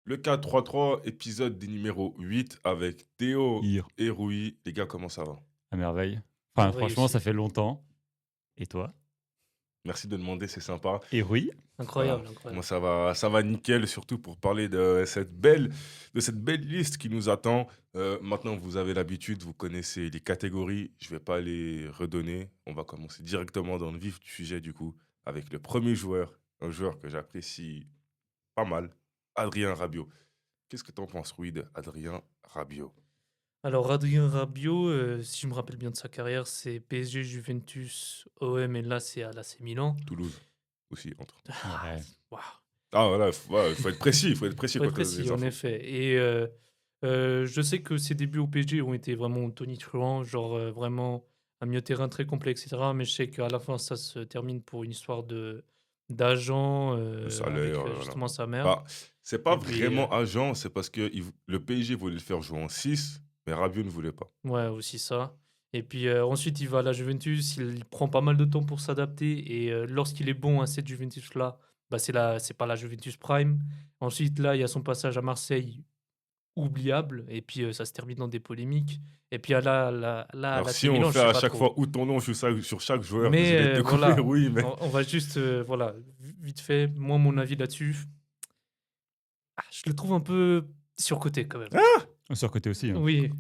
Le 4-3-3, épisode des numéro 8 avec Théo Hir, et Rui. Les gars, comment ça va? à merveille. Enfin, franchement, ça Réussi. fait longtemps. Et toi? Merci de demander, c'est sympa. Et oui? Voilà. Incroyable, Moi, incroyable. ça va nickel, surtout pour parler de cette belle liste qui nous attend. Maintenant, vous avez l'habitude, vous connaissez les catégories. Je vais pas les redonner. On va commencer directement dans le vif du sujet, du coup, avec le premier joueur, un joueur que j'apprécie pas mal, Adrien Rabiot. Qu'est-ce que t'en penses, Rui, de Adrien Rabiot? Alors, Adrien Rabiot, si je me rappelle bien de sa carrière, c'est PSG, Juventus, OM, et là, c'est à l'AC Milan. Toulouse aussi, entre. Ouais. Waouh, Ah voilà, faut être précis, il faut être précis faut quand être on donne précis, les en infos. effet. Et je sais que ses débuts au PSG ont été vraiment tonitruants, genre vraiment un milieu de terrain très complet, etc. Mais je sais qu'à la fin, ça se termine pour une histoire d'agent Le avec salaire, voilà. justement sa mère. Bah, c'est pas Et puis, vraiment agent, c'est parce que le PSG voulait le faire jouer en 6, mais Rabiot ne voulait pas. ouais, aussi ça. Et puis ensuite, il va à la Juventus, il prend pas mal de temps pour s'adapter. Et lorsqu'il est bon à cette Juventus-là, bah, c'est pas la Juventus Prime. Ensuite, là, il y a son passage à Marseille, oubliable. Et puis ça se termine dans des polémiques. Et puis là, à Alors l'AC si on Milan, je fait sais à pas chaque fois trop. où ton nom sur chaque joueur, Mais désolé de te couper, voilà, oui, mais... on va juste, voilà, vite fait, moi, mon avis là-dessus, je le trouve un peu surcoté quand même. Surcoté aussi. Hein. Oui,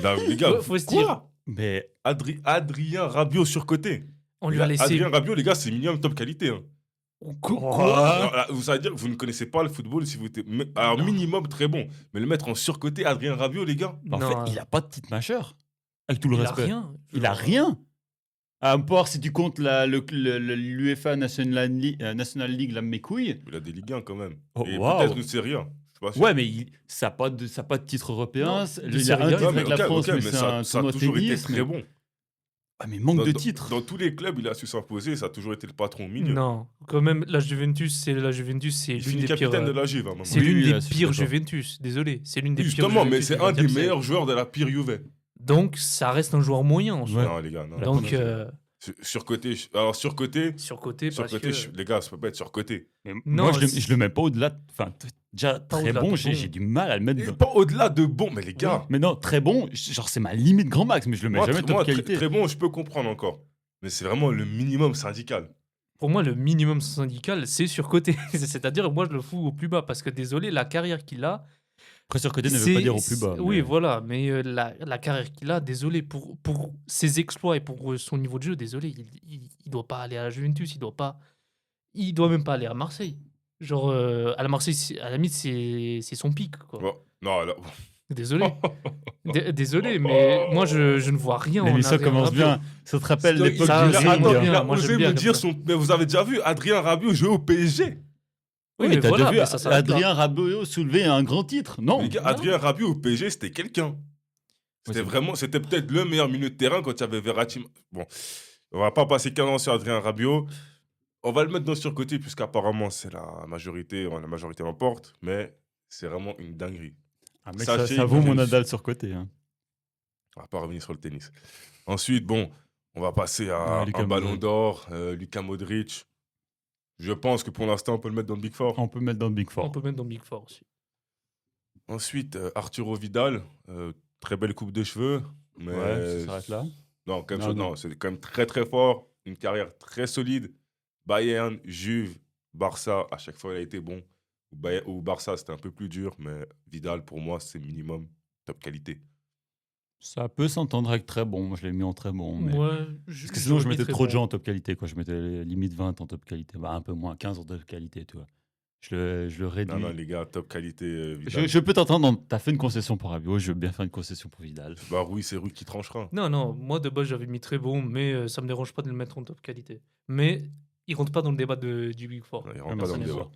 Bah, les gars, faut se dire, quoi? Mais Adrien Rabiot surcoté. on Les lui a gars, laissé. Adrien Rabiot, les gars, c'est minimum top qualité, hein. Quoi? Alors là, vous savez dire que vous ne connaissez pas le football si vous êtes... Alors Non. minimum très bon, mais le mettre en surcoté, Adrien Rabiot, les gars. en fait, il a pas de titre majeur. Avec tout le il a respect. rien. Il a genre. rien. À part si tu comptes l'UEFA National League, là, mes couilles. Il a des Ligue 1 quand même. Oh, Et waouh. peut-être une Serie A. Je suis pas sûr. Ouais, mais ça n'a pas de titre européen. Non, de Il a Serie un A, titre Ouais, mais avec la ok, France, ok, mais mais c'est ça, un ça a tournoi de toujours été tennis. très Mais... bon. Ah, mais manque de Dans, titres. dans tous les clubs, il a su s'imposer. Ça a toujours été le patron au milieu. Non, quand même, la Juventus, c'est Il l'une finit des pires. capitaine de la Juve, hein, maman. C'est Oui, l'une oui, des là, je suis pires d'accord. Juventus. Désolé, c'est l'une des pires Justement, mais Juventus c'est du un des 20e siècle. meilleurs joueurs de la pire Juve. Donc, ça reste un joueur moyen en soi. Ouais. Non, les gars, non. La Donc, Surcoté. Alors, surcoté, surcoté parce que. les gars, ça peut pas être surcoté. Mais Non, moi, je le mets pas au-delà. Enfin, déjà, très au-delà bon, de j'ai bon. j'ai du mal à le mettre. Et pas au-delà de bon, mais les gars. Mais non, très bon, genre, c'est ma limite grand max, mais je le mets Moi, jamais top qualité. très bon, je peux comprendre encore. Mais c'est vraiment le minimum syndical. Pour moi, le minimum syndical, c'est surcoté. C'est-à-dire, moi, je le fous au plus bas parce que, désolé, la carrière qu'il a. Après, surcoté ne veut pas dire au plus bas. Oui, mais- voilà, mais la carrière qu'il a, désolé, pour ses exploits et pour son niveau de jeu, désolé, il doit pas aller à la Juventus, il doit même pas aller à Marseille. Genre, à la Marseille, à la limite, c'est son pic, quoi. Bon, non, alors... Désolé. Désolé, mais moi, je ne vois rien en L'émission Adrien commence Rabiot. bien. Ça te rappelle Il l'époque ça, du c'est ring. pas il bien. a Moi, j'aime osé bien me dire comme ça. son... Mais vous avez déjà vu Adrien Rabiot jouer au PSG? Oui, Oui, mais t'as voilà, déjà mais vu ça s'arrête là. Adrien Rabiot soulever un grand titre? Non. Les gars, non. Adrien Rabiot au PSG, c'était quelqu'un. C'était c'est- vraiment... C'était peut-être le meilleur milieu de terrain quand il y avait Verratti. Bon, on va pas passer 15 ans sur Adrien Rabiot. On va le mettre dans le surcoté, puisqu'apparemment, c'est la majorité l'emporte. Mais c'est vraiment une dinguerie. Ah, mec, Sachez ça que vaut je mon ne Nadal surcoté. Hein. On va pas revenir sur le tennis. Ensuite, bon, on va passer à Ouais, Luka un ballon Modric. d'or, Luka Modric. Je pense que pour l'instant, on peut le mettre dans le Big Four. On peut mettre dans le Big On Four. peut mettre dans Big Four aussi. Ensuite, Arturo Vidal, très belle coupe de cheveux. Mais Ouais, ça s'arrête là. non, quand même, Non, non. non, c'est quand même très très fort. Une carrière très solide. Bayern, Juve, Barça, à chaque fois, il a été bon. Ou Barça, c'était un peu plus dur. Mais Vidal, pour moi, c'est minimum top qualité. Ça peut s'entendre avec très bon. Moi, je l'ai mis en très bon. Mais... Ouais, Parce que sinon, je j'aurais mis mettais très trop de bon. gens en top qualité. Quoi. Je mettais limite 20 en top qualité. Bah, un peu moins, 15 en top qualité. Tu vois. Je le réduis. Non, non, les gars, top qualité, Vidal. Je peux t'entendre. T'as fait une concession pour Rabiot. Je veux bien faire une concession pour Vidal. Bah oui, c'est Rui qui tranchera. Non, non, moi de base j'avais mis très bon, mais ça me dérange pas de le mettre en top qualité. Mais il rentre pas dans le débat du Big Four. Non, il Ouais, rentre mais pas dans c'est le bien débat.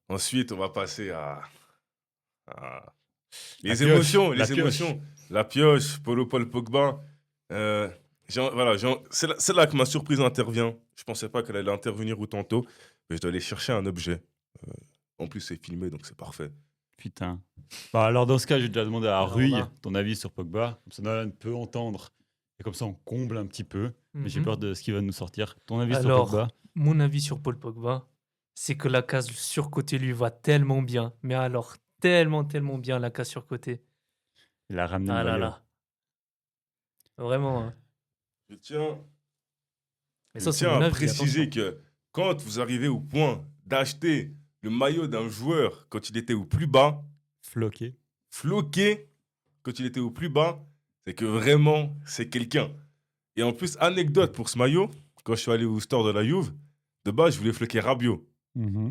Ensuite, on va passer à La les pioche, émotions. la Les pioche. émotions. La pioche, Paul Pogba. C'est là que ma surprise intervient. Je pensais pas qu'elle allait intervenir autant tôt, mais je dois aller chercher un objet. En plus, c'est filmé, donc c'est parfait. Putain. Bah, alors, dans ce cas, j'ai déjà demandé à Alors Rui là. ton avis sur Pogba. Comme ça, Nolan peut entendre. Et comme ça, on comble un petit peu. Mais j'ai Mhm. peur de ce qu'il va nous sortir. Ton avis sur Alors, Pogba? mon avis sur Paul Pogba, c'est que la case surcôté lui va tellement bien, mais alors tellement, tellement bien la casse sur côté. Il a ramené Ah le là maillot. là. Vraiment. Hein. Je tiens, Mais je ça, c'est tiens mon à avis. préciser Attention. que quand vous arrivez au point d'acheter le maillot d'un joueur quand il était au plus bas, Floqué. floqué quand il était au plus bas, c'est que vraiment, c'est quelqu'un. Et en plus, anecdote pour ce maillot, quand je suis allé au store de la Juve, de base, je voulais floquer Rabiot.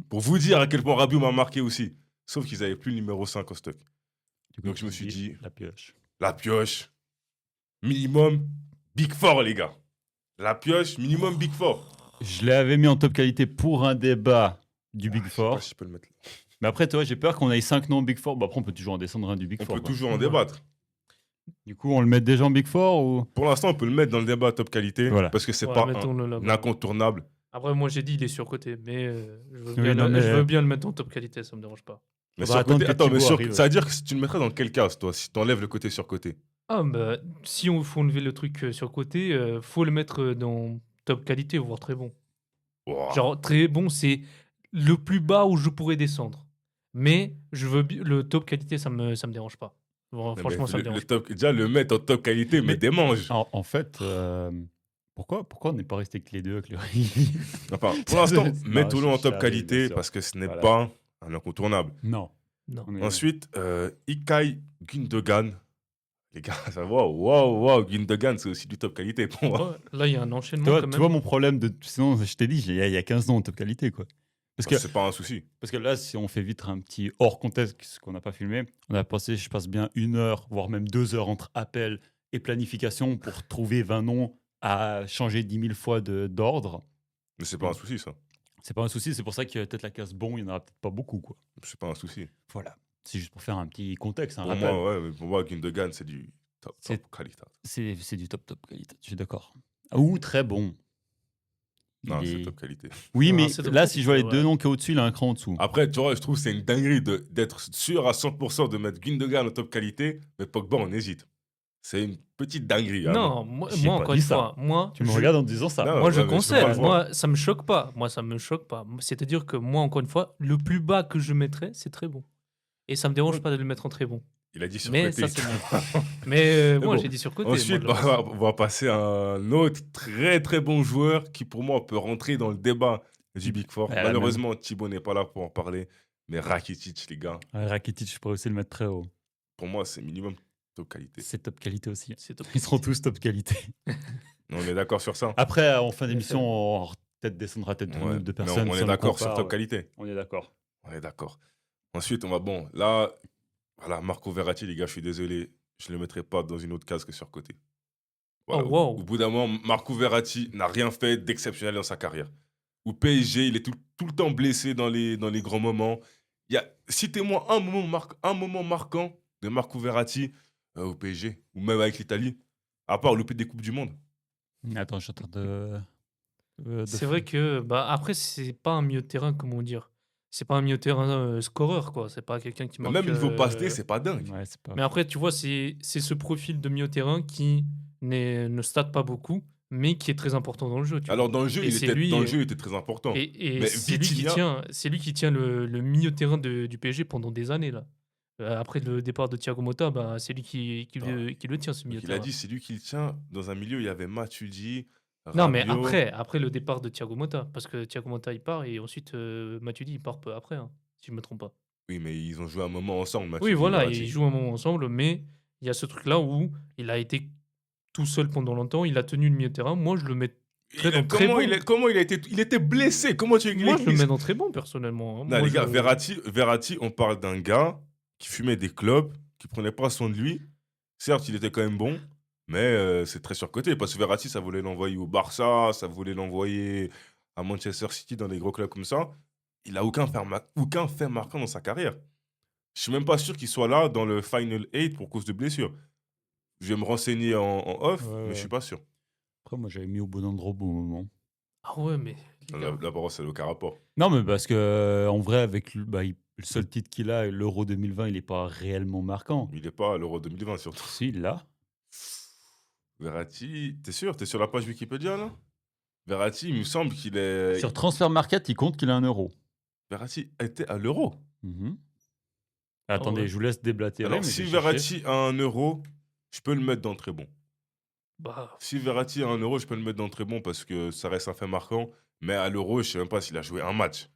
Pour vous dire à quel point Rabiot m'a marqué aussi. Sauf qu'ils n'avaient plus le numéro 5 en stock. Du coup, Donc je tu me te suis dit, la pioche. la pioche, minimum Big Four, les gars. La pioche, minimum Big Four. Je l'avais mis en top qualité pour un débat du Big Je sais Four. pas si je peux le mettre là. Mais après, toi, j'ai peur qu'on aille 5 noms Big Four. Bah, après, on peut toujours en descendre un du Big On Four. peut quoi. toujours en Ouais. débattre. Du coup, on le met déjà en Big Four ou... Pour l'instant, on peut le mettre dans le débat top qualité. Voilà. Parce que c'est Ouais, pas mettons-le un là-bas. incontournable. Après, moi, j'ai dit il est surcoté, mais je veux Oui, bien, non, mais- je veux bien le mettre en top qualité, ça me dérange pas. Mais Faudra surcoté, attendre que attends, mais Thibaut arrive. ça veut dire que tu le mettrais dans quelle case, toi, si tu enlèves le côté surcoté? Ah, bah, si on faut enlever le truc surcoté, faut le mettre dans top qualité, voire très bon. Ouah. Genre, très bon, c'est le plus bas où je pourrais descendre. Mais le top qualité, ça me dérange pas. Bon, Non, mais franchement, ça me le dérange top, déjà, le mettre en top qualité, mais Mais- démange. En fait, pourquoi on n'est pas resté que les deux avec le Enfin, pour l'instant, Non, mettons-le en je top savais, qualité bien sûr. parce que ce n'est Voilà. pas un incontournable. Non. pas. Non. On est- Ensuite, Ilkay Gundogan. Les gars, ça va, waouh, Gundogan, c'est aussi du top qualité pour moi. Ouais, là, il y a un enchaînement Tu vois, quand même. tu vois mon problème de... Sinon, je t'ai dit, il y a 15 noms en top qualité, quoi. C'est pas un souci. Parce que là, si on fait vite un petit hors contexte, ce qu'on n'a pas filmé, on a passé, je pense bien, 1 heure, voire même 2 heures entre appel et planification pour trouver 20 noms à changer 10 000 fois d'ordre. Mais c'est pas un souci, ça. C'est pas un souci, c'est pour ça que peut-être la case bon, il n'y en aura peut-être pas beaucoup, quoi. C'est pas un souci. Voilà. C'est juste pour faire un petit contexte, un Pour rappel. moi, ouais, mais pour moi, Gundogan, c'est du top C'est- qualité. C'est du top qualité, je suis d'accord. Ou très bon. Non, Il c'est est- top qualité. Oui, Non, mais c'est top là, qualité, si je vois les ouais. deux noms qui est au-dessus, il a un cran au-dessous. Après, tu vois, je trouve que c'est une dinguerie d'être sûr à 100% de mettre Gundogan en top qualité, mais Pogba, on hésite. C'est une petite dinguerie. hein, Non, moi, J'ai pas encore dit une ça. fois, moi, Tu me je- regardes en disant ça. Non, moi, je ouais, mais je peux pas conseille. le voir. Moi, ça me choque pas. Moi, ça me choque pas. C'est-à-dire que moi, encore une fois, le plus bas que je mettrais, c'est très bon. Et ça me dérange pas de le mettre en très bon. Il a dit sur Mais côté. ça, c'est bien. Mais moi, bon, j'ai dit sur côté. Ensuite, moi, là, on va passer à un autre très très bon joueur qui pour moi peut rentrer dans le débat du Big Four. Ouais, Malheureusement, Thibaut n'est pas là pour en parler, mais Rakitic, les gars, Rakitic, je pourrais aussi le mettre très haut. pour moi, c'est minimum top qualité. C'est top qualité aussi. c'est top. Ils seront tous top qualité. On est d'accord sur ça? Après, en fin Bien d'émission, on peut-être descendra peut-être Ouais, de mais personnes. on si est le d'accord sur compare. top qualité. On est d'accord. On est d'accord. Ensuite, on va bon. Là, voilà, Marco Verratti, les gars, je suis désolé, je ne le mettrai pas dans une autre case que sur côté. Voilà, Oh, wow. Au bout d'un moment, Marco Verratti n'a rien fait d'exceptionnel dans sa carrière. Au PSG, il est tout le temps blessé dans les grands moments. Citez-moi un moment marquant de Marco Verratti au PSG, ou même avec l'Italie, à part louper des Coupes du Monde. Attends, je suis en train de C'est vrai que, bah, après, c'est pas un milieu de terrain, comment dire. C'est pas un milieu de terrain scoreur, quoi. C'est pas quelqu'un qui Mais marque. même niveau passe D, c'est pas dingue. Ouais, c'est pas... Mais après, tu vois, c'est ce profil de milieu de terrain qui ne state pas beaucoup, mais qui est très important dans le jeu. tu vois. Alors dans le jeu, Et il c'est était, lui, dans le jeu, il était très important. Et Mais c'est lui qui Vitinha- tient le milieu de terrain du PSG pendant des années, là. Après le départ de Thiago Motta, bah, c'est lui qui le tient, ce milieu Donc, de il a terrain. dit, c'est lui qui le tient. Dans un milieu, il y avait Matuidi, Non, mais Rabiot. après le départ de Thiago Motta, parce que Thiago Motta, il part, et ensuite, Matuidi, il part peu après, hein, si je me trompe pas. Oui, mais ils ont joué un moment ensemble, Oui, Matuidi et voilà, Verratti. ils jouent un moment ensemble, mais il y a ce truc-là où il a été tout seul pendant longtemps, il a tenu le milieu de terrain. Moi, je le mets très bon, très bon. Comment il a été... Il était blessé. Comment tu Moi, je le mets dans très bon, personnellement. hein. Non, Moi, les gars, je- Verratti, on parle d'un gars qui fumait des clopes, qui prenait pas soin de lui. Certes, il était quand même bon, mais c'est très surcoté. Parce que Verratti, ça voulait l'envoyer au Barça, ça voulait l'envoyer à Manchester City, dans des gros clubs comme ça. Il a aucun fait marquant dans sa carrière. Je suis même pas sûr qu'il soit là dans le Final 8 pour cause de blessure. Je vais me renseigner en off, Ouais, mais ouais. je suis pas sûr. Après, moi, j'avais mis au bon endroit au bon moment. Ah ouais, mais. les gars. La parole, ça n'a aucun rapport. Non, mais parce que en vrai, avec le seul titre qu'il a, l'Euro 2020, il n'est pas réellement marquant. Il est pas à l'Euro 2020, surtout. Si, il l'a. Verratti, t'es sûr? T'es sur la page Wikipédia, là? Verratti, il me semble qu'il est... Sur Transfer Market, il compte qu'il a un euro. Verratti était à l'Euro. Mhm. Attendez, ouais. je vous laisse déblatérer. Alors, mais si j'ai cherché. Verratti a 1 euro, je peux le mettre dans très bon. Bah, Si Verratti a 1 euro, je peux le mettre dans très bon parce que ça reste un fait marquant. Mais à l'euro, je sais même pas s'il a joué un match.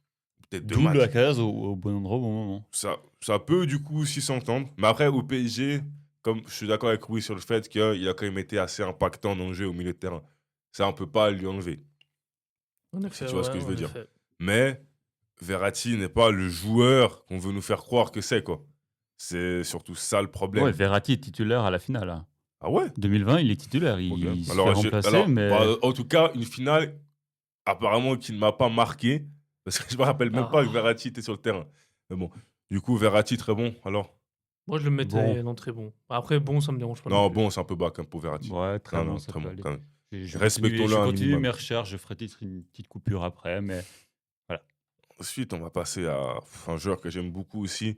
Peut-être 2 D'où la matchs. case au bon endroit au bon moment. Ça peut du coup aussi s'entendre. Mais après, au PSG, comme je suis d'accord avec Rui sur le fait qu'il a quand même été assez impactant dans le jeu au milieu de terrain. Ça, on peut pas lui enlever. en effet, tu vois ce que ouais, je veux en dire. effet. Mais Verratti n'est pas le joueur qu'on veut nous faire croire que c'est, quoi. C'est surtout ça le problème. Ouais, Verratti est titulaire à la finale. Là. Ah ouais? 2020, il est titulaire. Ok. Il se fait Alors, remplacer, mais. en tout cas, une finale, apparemment, qui ne m'a pas marqué. Parce que je me rappelle même pas que Ah. Verratti était sur le terrain. Mais bon, du coup, Verratti, très bon. Alors, Moi, je le mettrais dans très bon. Après, bon, ça me dérange pas. non, plus. bon, c'est un peu bas quand même pour Verratti. Ouais, très Non, bon, non, ça très peut bon aller. quand même. Je Respectons-le je un continue minimum. mes recherches, je ferai peut-être une petite coupure après, mais Ensuite, on va passer à un joueur que j'aime beaucoup aussi.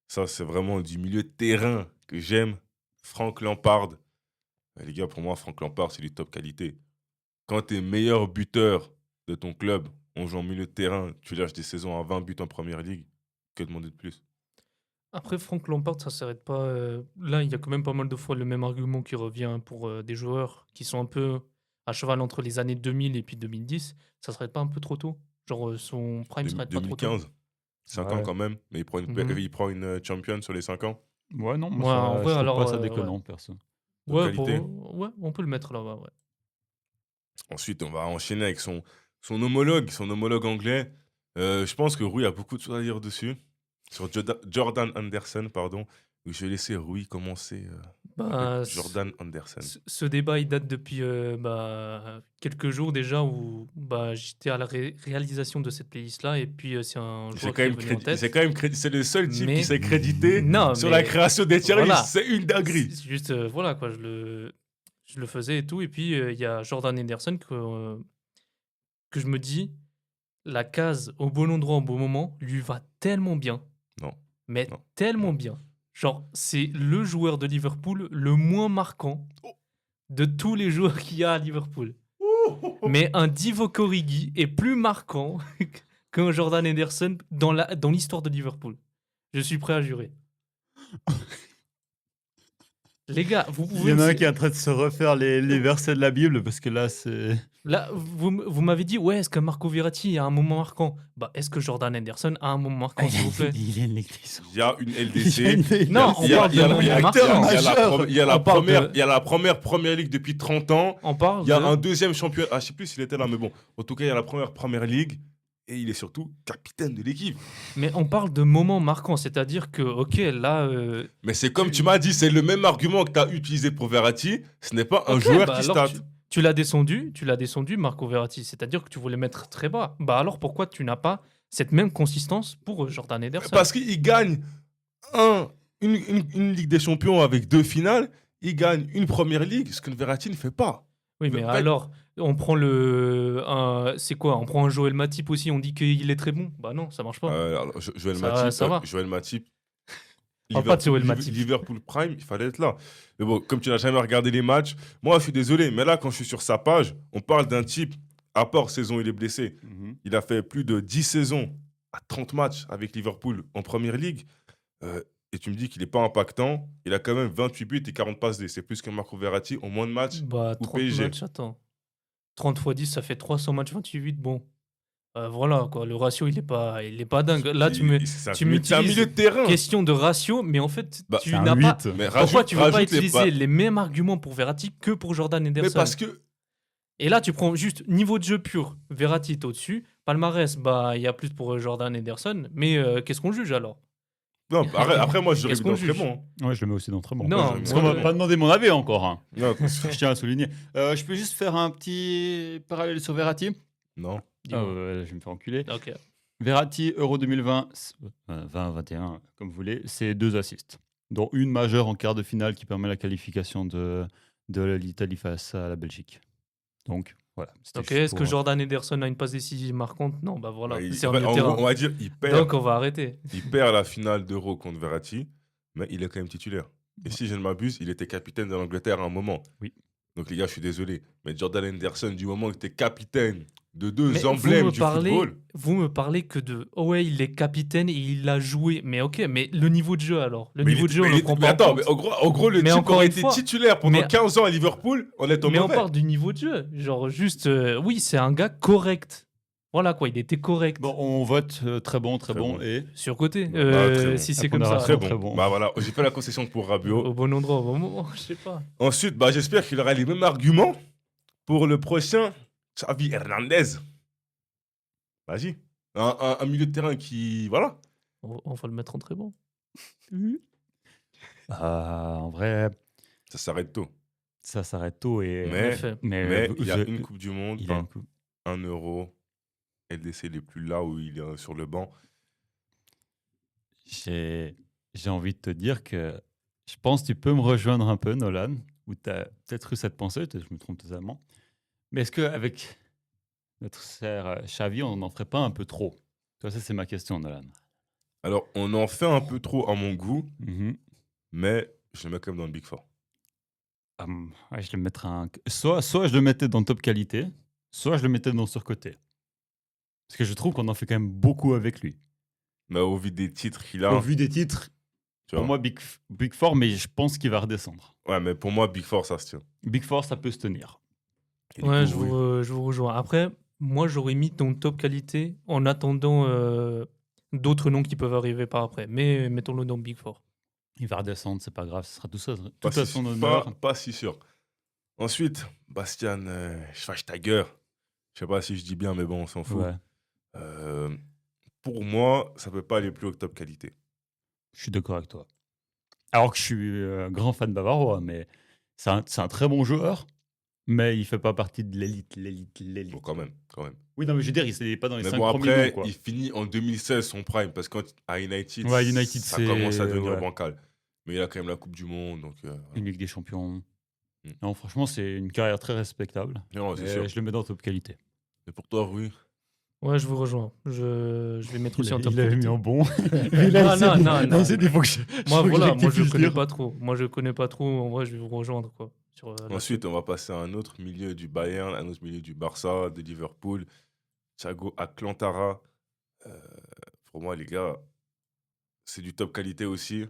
Ça, c'est vraiment du milieu de terrain que j'aime. Frank Lampard. Les gars, pour moi, Frank Lampard, c'est du top qualité. Quand tu es meilleur buteur de ton club, on joue en milieu de terrain, tu lâches des saisons à 20 buts en première ligue, que demander de plus? Après, Franck Lampard, ça s'arrête pas. Là, il y a quand même pas mal de fois le même argument qui revient pour des joueurs qui sont un peu à cheval entre les années 2000 et puis 2010. Ça s'arrête pas un peu trop tôt? Genre, son prime s'arrête pas trop tôt? 2015, 5 ans Ouais. quand même, mais Mhm. il prend une champion sur les 5 ans. ouais, non, Moi, en vrai, je trouve alors, pas ça ouais. déconnant, perso. De Ouais, qualité. ouais, on peut le mettre là-bas, ouais. Ensuite, on va enchaîner avec son homologue anglais. Je pense que Rui a beaucoup de choses à dire dessus. Sur Jordan Anderson, pardon. Je vais laisser Rui commencer Bah, avec Jordan Anderson. ce débat, il date depuis quelques jours déjà où j'étais à la réalisation de cette playlist-là et puis c'est un C'est joueur quand qui est même venu en tête. c'est le seul type Mais- qui s'est crédité Non, sur mais la création des tier lists. voilà. C'est une dinguerie. C'est juste, voilà, quoi, je le faisais et tout. Et puis, il y a Jordan Henderson que je me dis, la case au bon endroit au bon moment lui va tellement bien. Non. Mais Non. tellement Non. bien. Genre, c'est le joueur de Liverpool le moins marquant de tous les joueurs qu'il y a à Liverpool. Mais un Divock Origi est plus marquant qu'un Jordan Henderson dans l'histoire de Liverpool. Je suis prêt à jurer. Les gars, vous Il pouvez... y en a me- un qui est en train de se refaire les versets de la Bible parce que là, c'est. Là, vous m'avez dit, ouais, est-ce que Marco Verratti a un moment marquant? Bah, est-ce que Jordan Henderson a un moment marquant, s'il vous plaît? Il a une lectrice. Il y a une LDC. Non, on parle de moment marquant. Il y a la On parle première, de- il y a la première Première Ligue depuis 30 ans. On parle Il y a de... un deuxième champion. Ah, je sais plus s'il était là, mais bon. En tout cas, il y a la Première Ligue. Et il est surtout capitaine de l'équipe. Mais on parle de moments marquants, c'est-à-dire que, ok, là... Mais c'est comme tu m'as dit, c'est le même argument que tu as utilisé pour Verratti. Ce n'est pas un ok, joueur bah qui alors stat. tu l'as descendu, Marco Verratti, c'est-à-dire que tu voulais mettre très bas. Bah alors pourquoi tu n'as pas cette même consistance pour Jordan Henderson? Parce qu'il gagne une Ligue des Champions avec 2 finales. Il gagne une Première Ligue, ce que Verratti ne fait pas. Oui, mais En fait- alors, on prend c'est quoi? On prend un Joël Matip aussi, on dit qu'il est très bon? Bah non, ça marche pas. Alors, Joël Ça- Matip, ça va. Joël Matip, Parle pas de Joël Matip. Liverpool Prime, il fallait être là. Mais bon, comme tu n'as jamais regardé les matchs, moi je suis désolé, mais là quand je suis sur sa page, on parle d'un type, à part saison il est blessé, il a fait plus de 10 saisons à 30 matchs avec Liverpool en Première Ligue, et tu me dis qu'il n'est pas impactant, il a quand même 28 buts et 40 passes D, c'est plus que Marco Verratti en moins de matchs. Bah, ou 30 PSG. matchs, attends. 30 x 10, ça fait 300 matchs, 28, bon. Voilà, quoi, le ratio, il est pas dingue. Là, tu C'est un m'utilises milieu de terrain. question de ratio, mais en fait, Bah, tu C'est un n'as pas... 8. Mais Pourquoi tu veux pas rajoute les utiliser les mêmes arguments pour Verratti que pour Jordan Henderson? Mais parce que Et là, tu prends juste niveau de jeu pur. Verratti est au-dessus. Palmarès, il y a plus pour Jordan Henderson. Mais qu'est-ce qu'on juge alors? non, après moi je Qu'est-ce dirais qu'on très juge bon. Ouais, je le mets aussi dans très bon. Non, Ouais, Parce moi, qu'on je- va pas demander mon avis encore. Hein. Non, Je tiens à souligner. Je peux juste faire un petit parallèle sur Verratti. non. Dis-moi. Je vais me faire enculer. Ok. Verratti, Euro 2020, 20-21, comme vous voulez, c'est 2 assists, dont une majeure en quart de finale qui permet la qualification de l'Italie face à la Belgique. Donc, voilà. c'était Ok, juste est-ce que pour- Jordan Henderson a une passe décisive marquante? Non, bah voilà, Ouais, c'est un en milieu de gros, terrain. on va dire Donc on va arrêter. il perd la finale d'Euro contre Verratti, mais il est quand même titulaire. Et si je ne m'abuse, il était capitaine de l'Angleterre à un moment. Oui. Donc les gars, je suis désolé. Mais Jordan Henderson, du moment que tu es capitaine de deux Mais emblèmes du football. vous me parlez que de oh ouais, il est capitaine et il a joué. Mais ok, mais le niveau de jeu alors? Le niveau de jeu, on le prend Mais pas en attends, mais compte. en gros, le Mais type encore aurait une été fois, titulaire pendant mais 15 ans à Liverpool en étant mais on mauvais. parle du niveau de jeu. Genre juste, oui, c'est un gars correct. Voilà quoi, il était correct. Bon, on vote très bon, très Très bon. bon. Et Surcoté, Bah, très bon. si La c'est comme ça. pondération. Très bon. Très bon. Bah voilà, j'ai fait la concession pour Rabiot. Au bon endroit, au bon moment, je sais pas. Ensuite, bah, j'espère qu'il aura les mêmes arguments pour le prochain Xavi Hernandez. Vas-y. Un milieu de terrain qui. Voilà. On va le mettre en très bon. En vrai, Ça s'arrête tôt. ça s'arrête tôt. Et, En Mais- effet. Mais il y a une Coupe du Monde, il a une enfin, coupe. 1 euro. LDC n'est plus là où il est sur le banc. J'ai envie de te dire que je pense que tu peux me rejoindre un peu, Nolan, où tu as peut-être eu cette pensée, peut-être que je me trompe totalement. Mais est-ce qu'avec notre cher Xavi, on n'en ferait pas un peu trop? Toi, ça, c'est ma question, Nolan. Alors, on en fait un peu trop à mon goût, Mhm. mais je le mets quand même dans le Big Four. Ouais, je le mettrais soit je le mettais dans top qualité, soit je le mettais dans surcoté. Parce que je trouve qu'on en fait quand même beaucoup avec lui. Mais au vu des titres qu'il a, Au vu des titres, tu pour vois. moi, Big Four, mais je pense qu'il va redescendre. Ouais, mais pour moi, Big Four, ça se tient. Big Four, ça peut se tenir. Et du Ouais, coup, oui. je vous rejoins. Après, moi, j'aurais mis ton top qualité en attendant d'autres noms qui peuvent arriver par après. Mais mettons-le dans Big Four. Il va redescendre, c'est pas grave, ce sera tout ça, Pas tout à si- son honneur. pas si sûr. Ensuite, Bastian Schweinsteiger. Je sais pas si je dis bien, mais bon, on s'en fout. Ouais, Euh, pour moi, ça peut pas aller plus haut que top qualité. je suis d'accord avec toi. Alors que je suis un grand fan bavarois, mais c'est un très bon joueur, mais il fait pas partie de l'élite. Bon, quand même, quand même. Oui, non, mais je veux dire, il n'est pas dans les Mais 5 bon, premiers après, noms, quoi. il finit en 2016 son prime, parce qu'à United, Ouais, United, ça c'est- commence à devenir ouais. bancal. Mais il a quand même la Coupe du Monde, donc... voilà. Une Ligue des Champions. Mm. Non, franchement, c'est une carrière très respectable. Non, c'est Mais sûr. je le mets dans top qualité. Et pour toi, Rui? Ouais, je vous rejoins. Je vais mettre aussi en top Il l'avait qualité. mis en bon. Non, il s'est dit, faut que je. Moi, faut que voilà, moi, je rectifie le connais tir. pas trop. Moi, je connais pas trop. En vrai, je vais vous rejoindre, quoi. Ensuite, on va passer à un autre milieu du Bayern, un autre milieu du Barça, de Liverpool. Thiago Alcantara. Pour moi, les gars, c'est du top qualité aussi.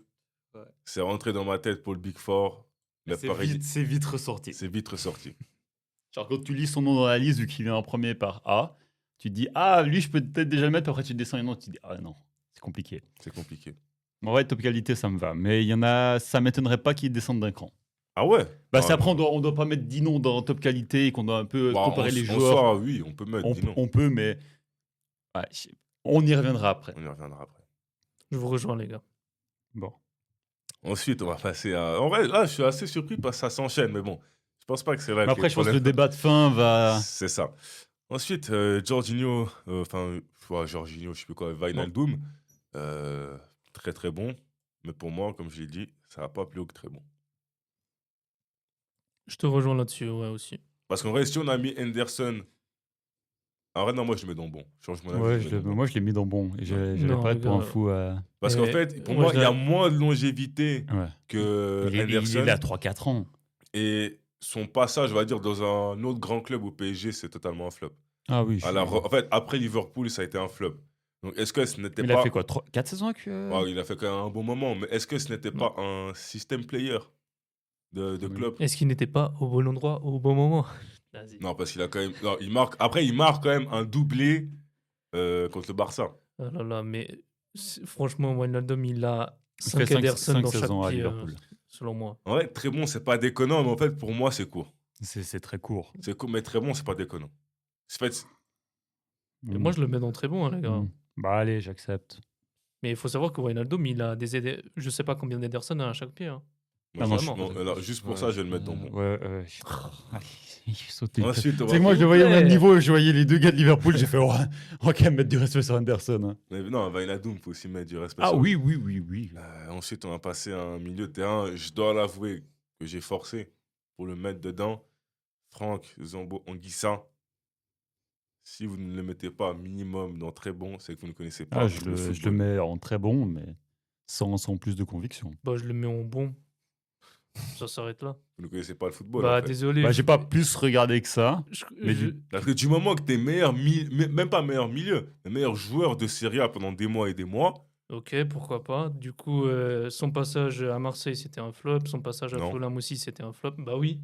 Ouais. C'est rentré dans ma tête pour le Big Four. Mais pareil, C'est vite ressorti. c'est vite ressorti. Genre, quand tu lis son nom dans la liste, vu qu'il vient en premier par A, tu te dis, ah, lui, je peux peut-être déjà le mettre, puis après, tu descends un nom, tu te dis, ah non, c'est compliqué. C'est compliqué. En vrai, top qualité, ça me va. Mais il y en a, ça m'étonnerait pas qu'ils descendent d'un cran. Ah ouais? Bah, Ah, c'est après, on doit pas mettre 10 noms dans top qualité et qu'on doit un peu bah, comparer les en joueurs. soi, oui, on peut mettre, dis non. On peut, mais ouais, on y reviendra après. On y reviendra après. Je vous rejoins, les gars. Bon. Ensuite, on va passer à... En vrai, là, je suis assez surpris parce que ça s'enchaîne, mais bon, je pense pas que c'est vrai. Mais après, je pense que le débat de fin va. C'est ça. Ensuite, Jorginho, Jorginho, je sais plus quoi, Wijnaldum, très très bon. Mais pour moi, comme je l'ai dit, ça va pas plus haut que très bon. Je te rejoins là-dessus, ouais, aussi. Parce qu'en vrai, si on a mis Henderson... En vrai, non, moi, je mets dans bon. Change mon avis, Ouais, je mets dans bon. moi, je l'ai mis dans bon. Et j'allais Non, pas les être pour un gars. fou. Parce qu'en Et fait, pour moi, moi, je il y a l'ai- moins de longévité Ouais. que Il Henderson. est là 3-4 ans. Et son passage, on va dire, dans un autre grand club au PSG, c'est totalement un flop. Ah oui. Alors, en fait, après Liverpool, ça a été un flop. Donc, est-ce que ce n'était Il pas... a fait quoi 4 saisons avec. Ouais, il a fait quand même un bon moment, mais est-ce que ce n'était pas un système player de Oui. club? Est-ce qu'il n'était pas au bon endroit au bon moment? Vas-y. Non, parce qu'il a quand même... Non, il marque... Après, il marque quand même un doublé contre le Barça. Ah là là, mais franchement, Wijnaldum, il a Il 5 fait Ederson cinq dans chaque saisons à pied, Liverpool. selon moi. En vrai, très bon, c'est pas déconnant, mais en fait, pour moi, c'est court. C'est très court. C'est court, mais très bon, c'est pas déconnant. En fait, Et moi, je le mets dans très bon, hein, les gars. Mm. Bah allez, j'accepte. Mais il faut savoir que Wijnaldum, il a je sais pas combien d'Ederson à chaque pied. Hein. moi, Ah non, franchement, alors, juste pour ça, je vais le mettre dans bon. Ouais, il sautait. Ensuite, on C'est va... que moi, je le voyais au Ouais. même niveau, je voyais les deux gars de Liverpool, j'ai fait, oh, on va quand même mettre du respect sur Anderson. Hein. Mais non, Wijnaldum, il faut aussi mettre du respect. Ah sur lui. oui. Ensuite, on va passer à un milieu de terrain. Je dois l'avouer que j'ai forcé pour le mettre dedans. Franck Zambo Anguissa. Si vous ne le mettez pas minimum dans très bon, c'est que vous ne connaissez pas Ah, le je le football. mets en très bon, mais sans plus de conviction. Bah, je le mets en bon. Ça s'arrête là. Vous ne connaissez pas le football, en Bah, fait. désolé. Bah, j'ai pas plus regardé que ça. Mais je- Parce que du moment que t'es même pas meilleur milieu, le meilleur joueur de Serie A pendant des mois et des mois, Ok, pourquoi pas. Du coup, son passage à Marseille, c'était un flop. Son passage à non. Fulham aussi, c'était un flop. Bah oui,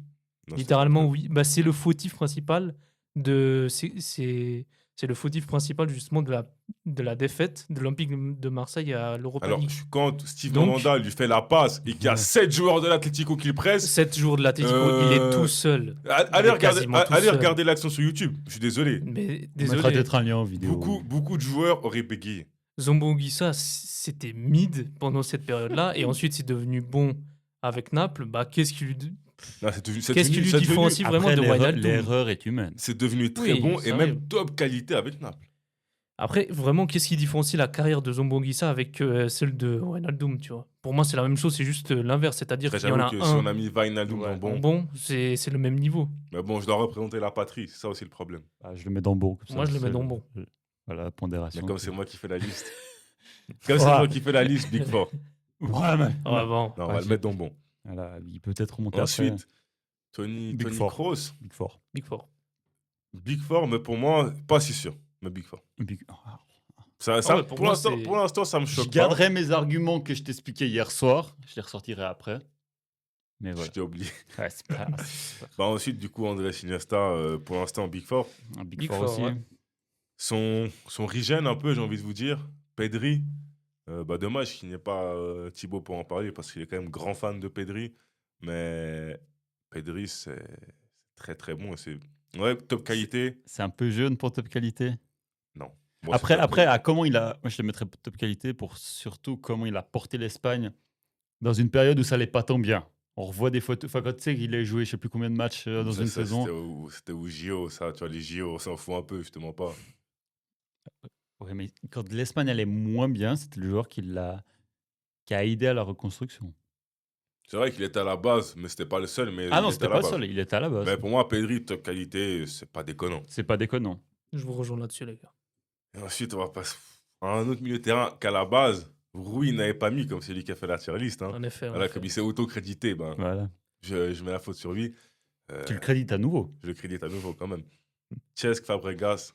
Non, littéralement oui. Bah, c'est le fautif principal de... C'est le fautif principal justement de la défaite de l'Olympique de Marseille à l'Europa Alors, League. quand Steve Donc- Mandanda lui fait la passe et qu'il y a Ouais. 7 joueurs de l'Atlético qui le pressent, 7 jours de l'Atlético, il est tout seul. allez est regarder, quasiment tout allez seul. regarder l'action sur YouTube. Je suis désolé. Mais On mettra désolé, peut-être un lien en vidéo. Beaucoup de joueurs auraient bégayé. Zambonguissa, c'était mid pendant cette période-là. Et ensuite, c'est devenu bon avec Naples. Bah, qu'est-ce qui lui différencie vraiment Après, de Wijnaldum? l'erreur est humaine. C'est devenu très Oui, bon ça et arrive. même top qualité avec Naples. Après, vraiment, qu'est-ce qui différencie la carrière de Zambonguissa avec celle de Wijnaldum, tu vois? Pour moi, c'est la même chose, c'est juste l'inverse. C'est-à-dire Après, qu'il y en a j'avoue que si on a un mis Wijnaldum Ouais. dans bon, bon, c'est le même niveau. mais bon, je dois représenter la patrie, c'est ça aussi le problème. Ah, je le mets dans bon. Comme ça, Moi, je le mets c'est dans bon. Voilà, la pondération. Mais comme que- c'est moi qui fais la liste. Comme c'est Ouais. moi qui fais la liste, Big Four. Ouais, mais... Ouais, bon. Non, on va Ouais, le mettre dans bon. Voilà, il peut peut-être remonter après. Ensuite, Tony Big Four. Kroos. Big Four. Big Four. Big Four, mais pour moi, pas si sûr. Mais Big Four. Big... ouais, pour moi, c'est- pour l'instant, ça me Je choque pas. garderai mes arguments que je t'expliquais hier soir. Je les ressortirai après. Mais Je voilà. t'ai oublié. Ouais, c'est pas... c'est Bah, ensuite, du coup, André Iniesta, pour l'instant, Big Four. pas- Un Big, Big Four Four, aussi. ouais. Son Rigène, un peu, j'ai envie de vous dire. Pedri. Bah, dommage qu'il n'y ait pas Thibaut pour en parler parce qu'il est quand même grand fan de Pedri. Mais Pedri, c'est très très bon. C'est ouais, top qualité. C'est un peu jeune pour top qualité. Non. Moi, c'est Après, top après qualité. à comment il a. Moi, je le mettrais top qualité pour surtout comment il a porté l'Espagne dans une période où ça allait pas tant bien. On revoit des photos. Enfin, quand tu sais qu'il a joué je sais plus combien de matchs dans Ça, une ça, saison. C'était au JO, ça. Tu vois, les JO, on s'en fout un peu, justement pas. Ouais, mais quand l'Espagne allait moins bien, c'était le joueur qui a aidé à la reconstruction. C'est vrai qu'il était à la base, mais c'était pas le seul. Mais Ah il non, était c'était à la pas base. seul, il était à la base. Mais pour moi, Pedri, top qualité, c'est pas déconnant. C'est pas déconnant. Je vous rejoins là-dessus, les gars. Et ensuite, on va passer à un autre milieu de terrain qu'à la base, Rui n'avait pas mis comme c'est lui qui a fait la tier list. Hein. En effet. en Voilà, effet. comme il s'est auto-crédité, ben, Voilà. je mets la faute sur lui. Tu le crédites à nouveau. Je le crédite à nouveau quand même. Cesc Fabregas,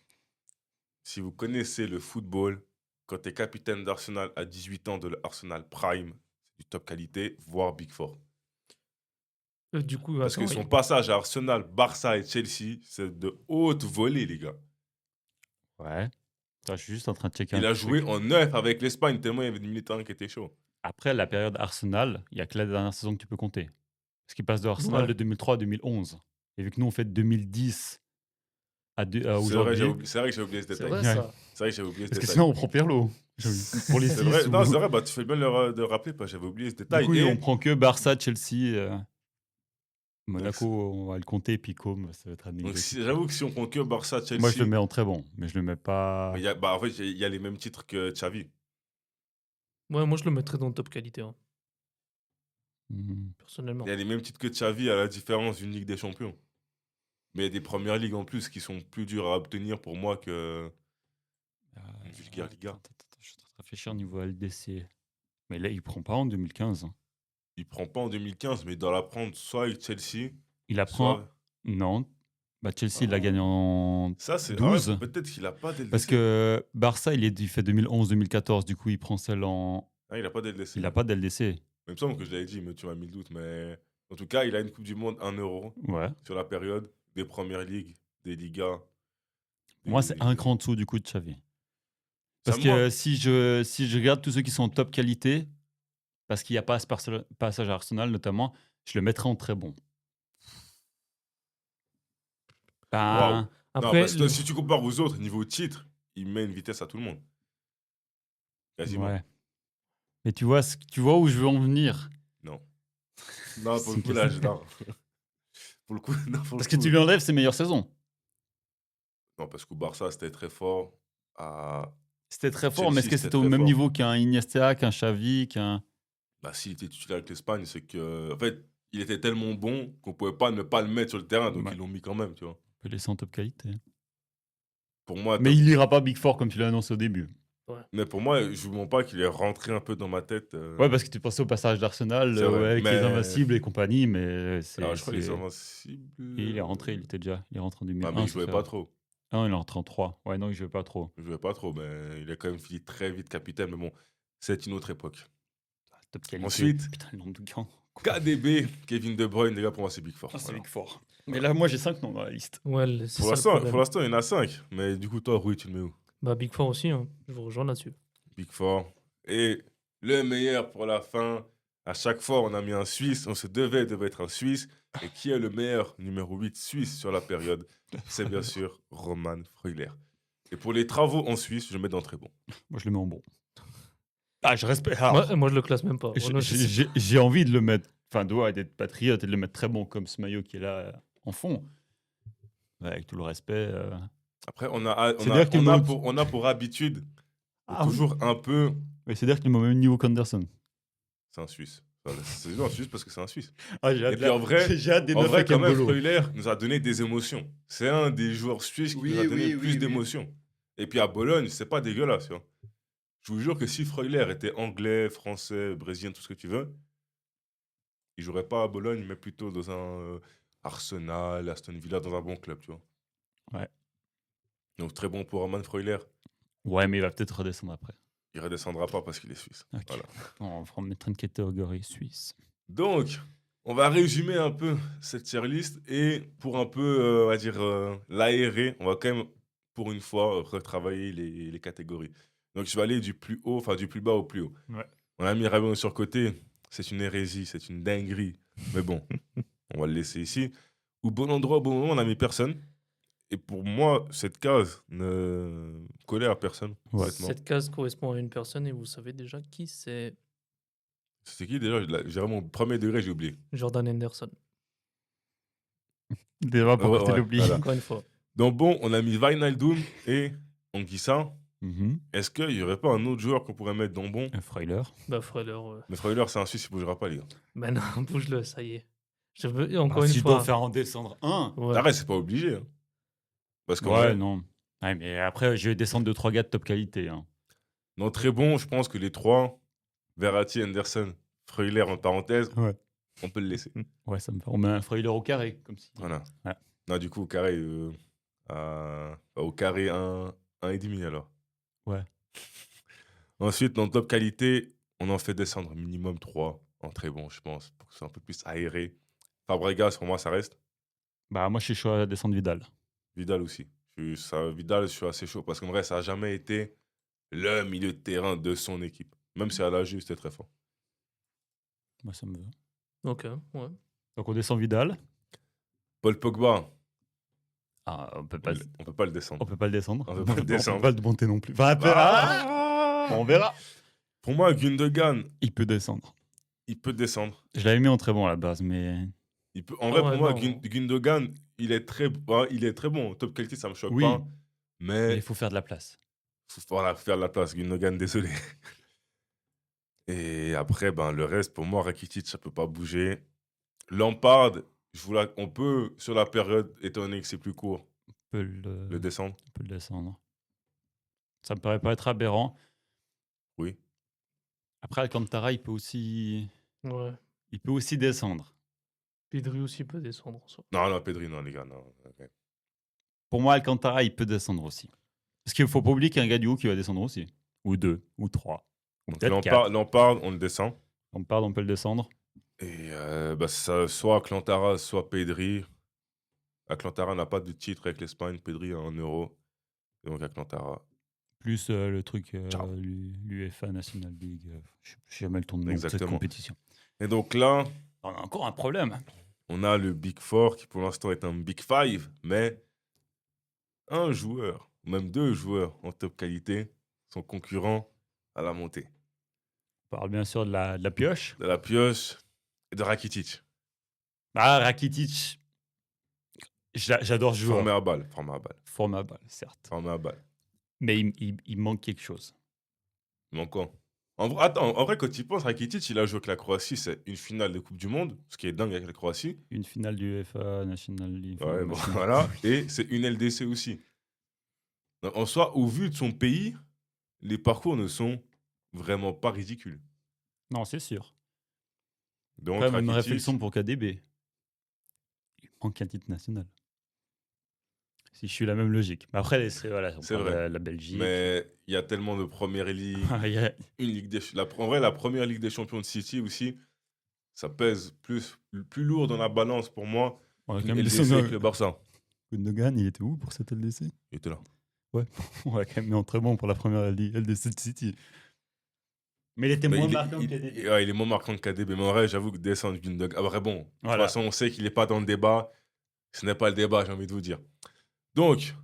si vous connaissez le football, quand tu es capitaine d'Arsenal à 18 ans de l'Arsenal Prime, c'est du top qualité, voire Big Four. Du coup, Parce que attends, son passage à Arsenal, Barça et Chelsea, c'est de haute volée, les gars. Ouais. Attends, je suis juste en train de checker Il un a truc. joué en neuf avec l'Espagne, tellement il y avait des milieux de terrain qui étaient chauds. Après la période Arsenal, il n'y a que la dernière saison que tu peux compter. Parce qu'il passe de Arsenal Ouais. de 2003 à 2011. Et vu que nous, on fait de 2010 à C'est vrai, aujourd'hui. c'est vrai que j'ai oublié ce c'est détail. vrai Ouais. ça. C'est vrai que j'avais oublié ce Parce que détail. sinon, on prend Pirlo. Pour les C'est 6. vrai, non, c'est vrai, bah, tu fais bien de rappeler, parce que j'avais oublié ce Du détail. coup, Et on prend que Barça, Chelsea, Monaco, on va le compter, et puis Com, ça va être donc, anecdotique. j'avoue que si on prend que Barça, Chelsea, Moi, je le mets en très bon, mais je le mets pas. mais en fait, il y a les mêmes titres que Xavi. Ouais, moi, je le mettrais dans le top qualité, hein, Hmm. personnellement. Il y a les mêmes titres que Xavi, à la différence d'une Ligue des Champions. Mais il y a des premières ligues en plus qui sont plus dures à obtenir pour moi que. Vulgaire Liga. Attends, je suis en train de réfléchir au niveau LDC. Mais là, il prend pas en 2015. hein. Il prend pas en 2015, mais il doit la prendre soit avec Chelsea, Il apprend. soit. Non. Bah, Chelsea, il l'a Ah. gagné en Ça, c'est. 12. ouais, peut-être qu'il a pas dès le Parce décès. que Barça, il fait 2011-2014. Du coup, il prend celle en. Ah, il a pas dès le décès. Il n'a pas d'LDC. Il me semble que je l'avais dit, mais tu m'as mis le doute. Mais en tout cas, il a une Coupe du Monde, 1 euro Ouais. sur la période des premières ligues, des Ligas. Pour moi, des- c'est un cran en dessous du coup de Xavi. Parce Ça, que moi- si je regarde tous ceux qui sont en top qualité, parce qu'il n'y a pas ce passage à Arsenal notamment, je le mettrais en très bon. Ben, Waouh. Non, Après, parce que si tu compares aux autres, niveau titre, il met une vitesse à tout le monde. Quasiment. ouais. Mais tu vois où je veux en venir. Non. Non, pour C'est le coup, une là, question. non. Pour le coup, non. Pour le Parce que coup, tu lui enlèves ses meilleures saisons. Non, parce que Barça, c'était très fort. C'était très fort, Chelsea, mais est-ce que c'était c'était au très même fort. niveau qu'un Iniesta, qu'un Xavi, qu'un... Bah, s'il était titulaire avec l'Espagne, c'est que. En fait, il était tellement bon qu'on pouvait pas ne pas le mettre sur le terrain, donc Ouais. ils l'ont mis quand même, tu vois. On peut laisser en top qualité. Pour moi, Mais il ira pas Big Four comme tu l'as annoncé au début. Ouais. Mais pour moi, je vous mens pas qu'il est rentré un peu dans ma tête. Ouais, parce que tu pensais au passage d'Arsenal C'est vrai, ouais, avec les mais- Invincibles et compagnie, mais Alors, je crois les c'est- Invincibles. Et il est rentré, il est rentré en 2001. Ah, mais il c'est jouait ça. pas trop. Ah non, il est rentré en 3. Ouais, non, il jouait pas trop. Il jouait pas trop, mais il a quand même fini très vite capitaine. Mais bon, c'est une autre époque. Ah, top qualité. Ensuite- Putain, le nombre de gants. KDB, Kevin De Bruyne, les gars, pour moi, c'est Big Four. Ah, c'est Voilà. Big Four. Mais là, moi, j'ai 5 noms dans la liste. Ouais, c'est Pour ça le l'instant, problème. il y en a 5. Mais du coup, toi, Rui, tu le mets où? Bah, Big Four aussi, hein. Je vous rejoins là-dessus. Big Four. Et le meilleur pour la fin. À chaque fois, on a mis un Suisse. On se devait être un Suisse. Et qui est le meilleur numéro 8 suisse sur la période? C'est bien sûr Roman Freuler. Et pour les travaux en Suisse, je le mets dans très bon. Moi, je le mets en bon. Ah, je respecte. Moi, je le classe même pas. Moi, J'ai envie de le mettre, enfin, d'être patriote et de le mettre très bon comme ce maillot qui est là en fond. Ouais, avec tout le respect. Après, on a pour habitude de Ah oui. toujours un peu. Mais c'est-à-dire qu'il est au même niveau qu'Anderson. C'est un Suisse. Enfin, c'est un Suisse parce que c'est un Suisse. Ah, Et puis en vrai, j'ai hâte des En neufs vrai, avec quand même, Mbolo. Freuler nous a donné des émotions. C'est un des joueurs suisses qui Oui, nous a donné oui, le plus oui. d'émotions. Et puis à Bologne, c'est pas dégueulasse. Tu vois. Je vous jure que si Freuler était anglais, français, brésilien, tout ce que tu veux, il jouerait pas à Bologne, mais plutôt dans un Arsenal, Aston Villa, dans un bon club, tu vois. Ouais. Donc très bon pour Roman Freuler. Ouais, mais il va peut-être redescendre après. Il redescendra pas parce qu'il est suisse. Ok. Voilà. On va mettre une catégorie suisse. Donc, on va résumer un peu cette tier list et pour un peu, on va dire, l'aérer, on va quand même, pour une fois, retravailler les catégories. Donc, je vais aller du plus haut, enfin du plus bas au plus haut. Ouais. On a mis Rabiot sur côté, c'est une hérésie, c'est une dinguerie. Mais bon, on va le laisser ici. Au bon endroit, au bon moment, on a mis personne. Et pour moi, cette case ne collait à personne. Ouais. honnêtement. Cette case correspond à une personne et vous savez déjà qui c'est. C'était qui déjà? J'ai vraiment premier degré, j'ai oublié. Jordan Henderson. Déjà, pour Ouais, côté ouais, l'oubli. voilà. Encore une fois. Donc bon, on a mis Wijnaldum et Anguissa. Mhm. Est-ce qu'il n'y aurait pas un autre joueur qu'on pourrait mettre dans bon? Freuler. Bah, Freuler. Mais Freuler, c'est un Suisse, il ne bougera pas, les gars. Ben non, bouge-le, ça y est. Je veux encore Ah, une si je fois. dois faire en descendre un. Ouais. Arrête, c'est pas obligé. Hein. Parce qu'en Ouais, vrai, non. Ouais, mais après, je vais descendre 2-3 gars de top qualité. Hein. non, très bon, je pense que les trois, Verratti, Anderson, Freuler en parenthèse, Ouais. on peut le laisser. Ouais, ça me fait. On met un Freuler au carré, comme si. Voilà. Ouais. Non, du coup, au carré, au carré 1,5 alors. Ouais. Ensuite, dans top qualité, on en fait descendre minimum 3 en très bon, je pense, pour que ce soit un peu plus aéré. Fabregas, pour moi, ça reste. Bah, moi, je suis chaud à descendre Vidal. Vidal aussi. Vidal, je suis assez chaud parce qu'en vrai, ça n'a jamais été le milieu de terrain de son équipe. Même si à la Juve, c'était très fort. Moi, ça me va. Ok, ouais. Donc, on descend Vidal. Paul Pogba, Ah, on peut pas, on peut pas le descendre. on peut pas le descendre. On peut pas le On descendre. peut pas le monter non plus. Enfin, on verra. Pour moi, Gundogan, Il peut descendre. il peut descendre. Je l'avais mis en très bon à la base, mais. En vrai, ouais, pour moi, non. Gundogan, il est très bon. Top qualité, ça me choque Oui. pas. Mais Mais il faut faire de la place. voilà, faut faire de la place. Gundogan, désolé. Et après, ben, le reste, pour moi, Rakitic, ça peut pas bouger. Lampard, on peut, sur la période, étant donné que c'est plus court, On peut le descendre. on peut le descendre. Ça me paraît pas être aberrant. Oui. Après, Alcantara, il peut aussi descendre. Pedri aussi peut descendre en soi. Non, Pedri, non, les gars. Non. Ok. Pour moi, Alcantara, il peut descendre aussi. Parce qu'il faut pas oublier qu'il y a un gars du haut qui va descendre aussi. Ou 2, ou 3. Ou Donc, peut-être 4. Lampard, on le descend. On peut le descendre. Et soit Alcantara, soit Pedri. Alcantara n'a pas de titre avec l'Espagne. Pedri a 1 euro. Et donc, Alcantara. Plus le truc, Ciao. l'UEFA National League. Je sais jamais le tour de nom de cette Exactement. compétition. Et donc là, On a encore un problème. on a le Big Four qui pour l'instant est un Big Five, mais un joueur, ou même 2 joueurs en top qualité sont concurrents à la montée. On parle bien sûr de la pioche. De la pioche et de Rakitic. Ah, Rakitic. J'adore ce joueur. Formé à balle. Certes. Formé à balle. Mais il manque quelque chose. Il manque quoi? En vrai, quand tu y penses, Rakitic, il a joué avec la Croatie, c'est une finale de Coupe du Monde, ce qui est dingue avec la Croatie. Une finale du UEFA National League. Ouais, bon, voilà. Et c'est une LDC aussi. Donc, en soi, au vu de son pays, les parcours ne sont vraiment pas ridicules. Non, c'est sûr. Donc, Après, même une Rakitic, réflexion pour KDB. Il manque un titre national. Si je suis la même logique. Mais après, voilà, on c'est parle de vrai. la Belgique. Mais il y a tellement de premières ligues, Il y a- une ligue en vrai, la première ligue des champions de City aussi, ça pèse plus lourd dans la balance pour moi on a quand qu'une même LDC descendu. avec le Barça. Gundogan, il était où pour cette LDC? Il était là. On l'a quand même mis en très bon pour la première LDC de City. Mais il était Bah, moins il, est, marquant que KDB. ouais, il est moins marquant que KDB. Mais en vrai, j'avoue que descendre Gundogan. Après, bon, de toute Voilà. façon, on sait qu'il n'est pas dans le débat. Ce n'est pas le débat, j'ai envie de vous dire. Donc,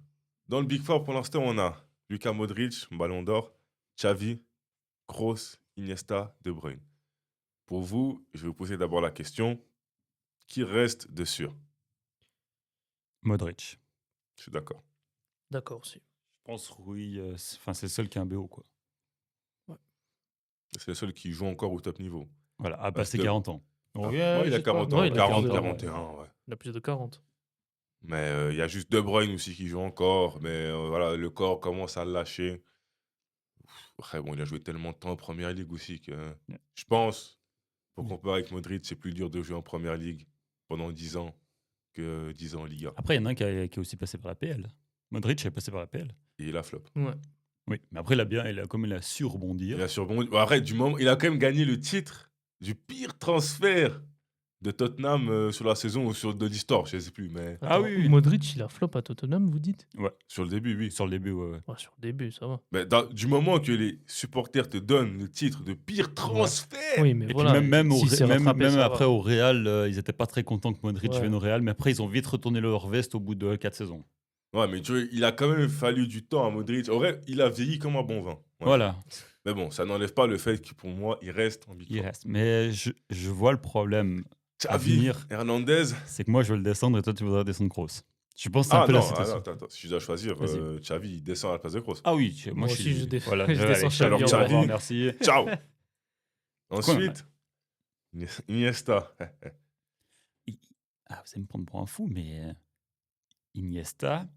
dans le Big Four, pour l'instant, on a Luka Modric, Ballon d'Or, Xavi, Kroos, Iniesta, De Bruyne. Pour vous, je vais vous poser d'abord la question qui reste de sûr? Modric. Je suis d'accord. D'accord aussi. Je pense Rui, c'est le seul qui a un BO, quoi. C'est le seul qui joue encore au top niveau. Voilà, à Parce passer que- 40 ans. Ah, Ouais, ouais, il a je sais pas. 40 ans, Ouais, il a 40, 42, 41, ouais. Il a plus de 40. Mais il y a juste De Bruyne aussi qui joue encore. Mais voilà, le corps commence à le lâcher. Après, bon, il a joué tellement de temps en première ligue aussi que je pense, pour comparer avec Modric, c'est plus dur de jouer en première ligue pendant 10 ans que 10 ans en Liga. Après, il y en a un qui est aussi passé par la PL. Modric est passé par la PL. Et il a flop. Ouais. Oui, mais après, comme il a su rebondir. Il a surbondi. Bon, après, il a quand même gagné le titre du pire transfert de Tottenham sur la saison ou sur de l'histoire, je ne sais plus. Mais Ah Attends, oui. Modric, il a flop à Tottenham, vous dites? sur le début, oui. Sur le début, ouais. Ouais, sur le début, ça va. Mais du moment que les supporters te donnent le titre de pire transfert, Oui, mais Et voilà. puis même s'il s'est rattrapé, ça après va. au Real, ils n'étaient pas très contents que Modric Ouais. vienne au Real, mais après ils ont vite retourné leur veste au bout de 4 saisons. ouais, mais tu vois, il a quand même fallu du temps à Modric. En vrai, il a vieilli comme un bon vin. Ouais. Voilà, Mais bon, ça n'enlève pas le fait que pour moi, il reste en Big il Four. reste. Mais je vois le problème, Xavi, venir. Hernandez. c'est que moi je veux le descendre et toi tu voudrais descendre Kroos. Je pense que c'est Ah un peu non, la situation. attends, si je dois choisir, Vas-y. Xavi, il descend à la place de Kroos. Ah oui, moi, Moi je aussi, suis... je voilà, je je vais descends aller. Xavi, Alors, au Xavi. revoir. Merci. Ciao. Ensuite, Iniesta. Ah, vous allez me prendre pour un fou, mais Iniesta,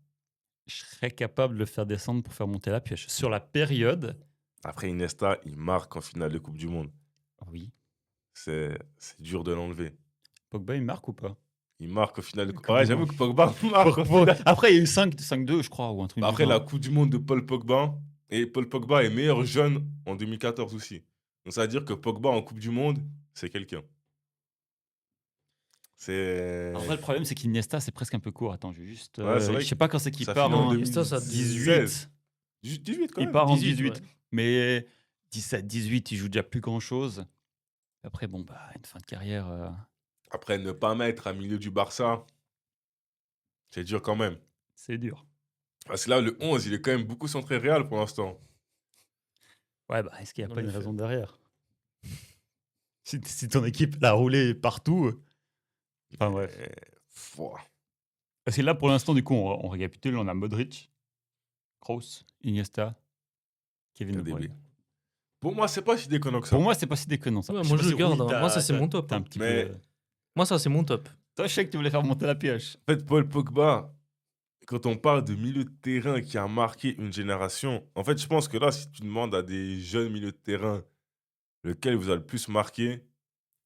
je serais capable de le faire descendre pour faire monter la pioche. Sur la période, Après Iniesta, il marque en finale de Coupe du Monde. oui. C'est dur de l'enlever. Pogba, il marque ou pas? Il marque au finale de Coupe. Coupe Ouais, du j'avoue Monde. que Pogba marque. au final. Après, il y a eu 5-2, je crois, ou un truc du Après genre. la Coupe du Monde de Paul Pogba, et Paul Pogba est meilleur jeune en 2014 aussi. Donc ça veut dire que Pogba en Coupe du Monde, c'est quelqu'un. C'est. En vrai, le problème, c'est qu'Iniesta, c'est presque un peu court. Attends, je vais juste. Ouais, c'est vrai je sais pas quand c'est qu'il ça part finit en en 2016. Iniesta, ça 18. 18 quand Il même. part en 18, 18. ouais. Mais 17-18, il joue déjà plus grand chose. Après, bon, bah, une fin de carrière. Après, ne pas mettre à milieu du Barça, c'est dur quand même. C'est dur. Parce que là, le 11, il est quand même beaucoup centré Real pour l'instant. Ouais, bah, est-ce qu'il n'y a En pas une effet. raison derrière? Si ton équipe l'a roulé partout. Enfin, bref. Ouah. Parce que là, pour l'instant, du coup, on récapitule. On a Modric, Kroos, Iniesta, Kevin De KDB. Bruyne. Pour moi, c'est pas si déconnant que ça. Pour moi, c'est pas si déconnant ça. Ouais, sais moi, pas je si le garde, Rui, hein. Moi, ça, c'est mon top, t'as un hein. petit Mais- peu... Moi, ça, c'est mon top. Toi, je sais que tu voulais faire monter la pioche. En fait, Paul Pogba, quand on parle de milieu de terrain qui a marqué une génération, en fait, je pense que là, si tu demandes à des jeunes milieux de terrain lequel vous a le plus marqué,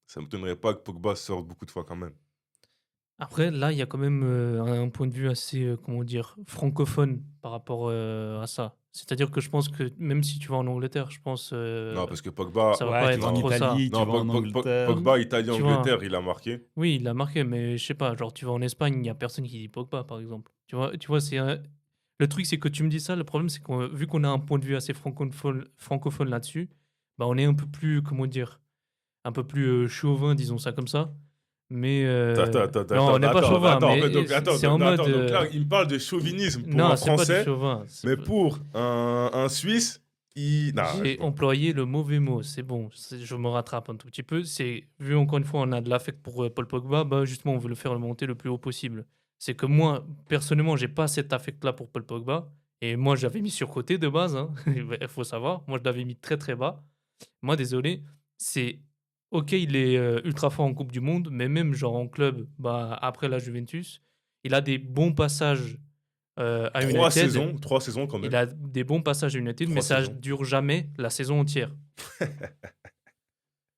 ça ne m'étonnerait pas que Pogba sorte beaucoup de fois quand même. Après, là, il y a quand même un point de vue assez, comment dire, francophone par rapport à ça. C'est-à-dire que je pense que même si tu vas en Angleterre, je pense Non, parce que Pogba, ça va Ouais, pas tu vas être en trop ça. Italie, tu non, vas en Angleterre. Pogba, Italie, Tu vois. Angleterre, il a marqué. Oui, il a marqué, mais je sais pas, genre tu vas en Espagne, il n'y a personne qui dit Pogba, par exemple. Tu vois le truc, c'est que tu me dis ça, le problème, c'est que vu qu'on a un point de vue assez francophone là-dessus, bah, on est un peu plus, comment dire, un peu plus chauvin, disons ça comme ça. Mais non, on n'est pas chauvin, mais c'est en mode. Donc là, il me parle de chauvinisme pour non, un c'est pas du Français, chauvin. mais pour un Suisse, non, J'ai employé le mauvais mot, c'est bon, je me rattrape un tout petit peu. C'est vu encore une fois, on a de l'affect pour Paul Pogba, bah justement, on veut le faire monter le plus haut possible. C'est que moi, personnellement, j'ai pas cet affect-là pour Paul Pogba, et moi, j'avais mis sur côté de base. Hein. Il faut savoir, moi, je l'avais mis très très bas. Moi, désolé, c'est ok, il est ultra fort en Coupe du Monde, mais même genre en club, bah après la Juventus, il a des bons passages à 3 United. saisons, 3 saisons quand même. Il a des bons passages à United, 3 mais ça saisons. dure jamais la saison entière.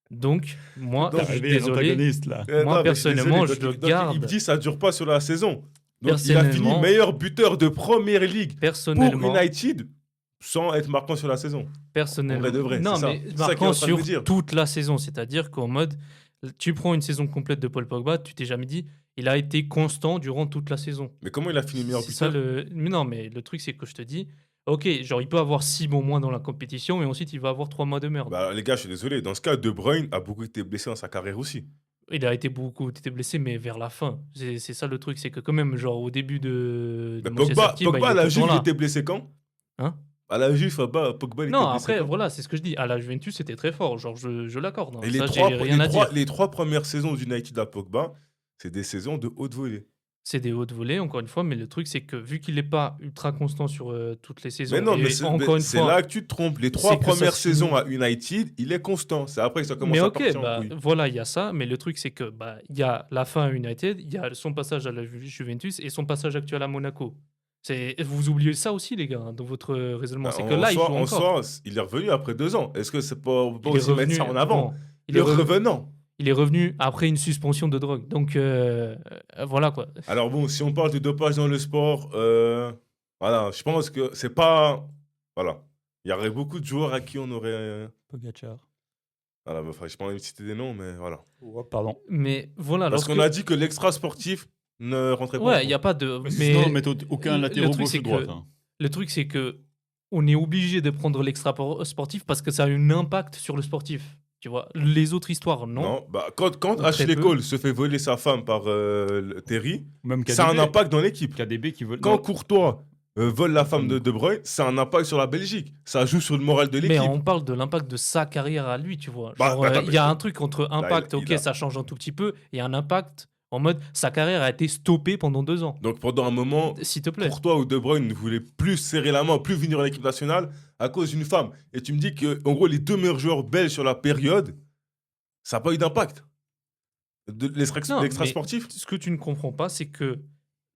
Donc, moi, Donc, je suis Arrivé, désolé. l'antagoniste, là. Moi, Non, mais je suis personnellement, désolé. je le Donc, il garde. me dit ça dure pas sur la saison. Donc il a fini Personnellement- meilleur buteur de Première Ligue pour Personnellement, United sans être marquant sur la saison. personnellement. En vrai de vrai, non, c'est ça. mais C'est ça qu'il est marquant en train de me sur dire. toute la saison. C'est-à-dire qu'en mode, tu prends une saison complète de Paul Pogba, tu t'es jamais dit, il a été constant durant toute la saison. Mais comment il a fini meilleur C'est ça buteur Mais non, mais le truc, c'est que je te dis, ok, genre, il peut avoir 6 bons mois dans la compétition, mais ensuite, il va avoir 3 mois de merde. Bah, les gars, je suis désolé. Dans ce cas, De Bruyne a beaucoup été blessé dans sa carrière aussi. Il a été blessé, mais vers la fin. C'est ça le truc, c'est que quand même, genre, au début de Mais Manchester Pogba, City, Pogba bah, à il est la tout le Juve, temps il là. était blessé quand Hein À la Juve, Pogba, il était Non, blessé après, quand voilà, c'est ce que je dis. À la Juventus, c'était très fort. Genre, je l'accorde. hein. Et Ça, j'ai rien à dire. les 3 premières saisons d'United à Pogba, c'est des saisons de haute volée. C'est des hautes volées, encore une fois, mais le truc, c'est que vu qu'il n'est pas ultra constant sur toutes les saisons, Mais non, et mais c'est encore une c'est fois, là que tu te trompes. Les 3 c'est que ça premières se finit- saisons à United, il est constant. C'est après que ça commence mais à ok, partir en bah, couille. voilà, il y a ça, mais le truc, c'est que bah, il y a la fin à United, il y a son passage à la Juventus et son passage actuel à Monaco. Vous oubliez ça aussi, les gars, hein, dans votre raisonnement. Bah, C'est que là, il joue en encore. soi, il est revenu après 2 ans. Est-ce que c'est pas, on peut Il est aussi mettre revenu- ça en avant bon, il, Le est re- revenant. il est revenu après une suspension de drogue. Donc, voilà quoi. Alors bon, si on parle de dopage dans le sport, voilà, je pense que c'est pas... Voilà. Il y aurait beaucoup de joueurs à qui on aurait... Pogacar. Voilà, enfin, je pas envie de citer des noms, mais voilà. Oh, pardon. Mais voilà. Parce qu'on a dit que l'extra sportif ne rentrait pas. en Ouais, compte. il n'y a pas de. Mais Mais sinon, on met aucun le latéral truc, gauche c'est ou droite. que- hein. le truc, c'est que on est obligé de prendre l'extra sportif parce que ça a un impact sur le sportif. Tu vois, les autres histoires, non. Non, bah, quand Ou très Ashley peu. Cole se fait voler sa femme par Terry, Même ça a un KDB. impact dans l'équipe. KDB qui veut. Quand non, Courtois vole la femme de De Bruyne, ça a un impact sur la Belgique. Ça joue sur le moral de Mais l'équipe. on parle de l'impact de sa carrière à lui, tu vois. Bah, Genre, attends, il y a un truc entre impact, il ok, a- ça change un tout petit peu, et un impact en mode sa carrière a été stoppée pendant 2 ans. Donc pendant un moment, S'il te plaît. Courtois ou De Bruyne ne voulaient plus serrer la main, plus venir à l'équipe nationale à cause d'une femme. Et tu me dis que, en gros, les 2 meilleurs joueurs belges sur la période, ça n'a pas eu d'impact. Non, L'extra mais sportif. Ce que tu ne comprends pas, c'est que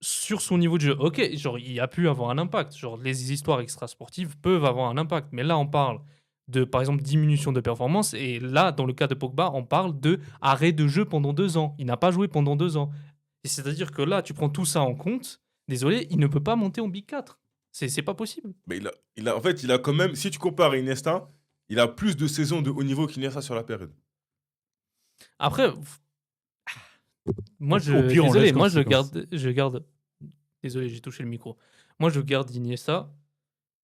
sur son niveau de jeu, ok, genre il a pu avoir un impact. Genre les histoires extrasportives peuvent avoir un impact. Mais là, on parle de, par exemple, diminution de performance. Et là, dans le cas de Pogba, on parle de arrêt de jeu pendant 2 ans. Il n'a pas joué pendant 2 ans. Et c'est-à-dire que là, tu prends tout ça en compte. Désolé, il ne peut pas monter en Big 4. C'est pas possible. Mais en fait, il a quand même, si tu compares à Iniesta, il a plus de saisons de haut niveau qu'Iniesta sur la période. Après, moi, Au pire, on désolé, laisse moi, conséquence. je garde. Désolé, j'ai touché le micro. Moi, je garde Iniesta.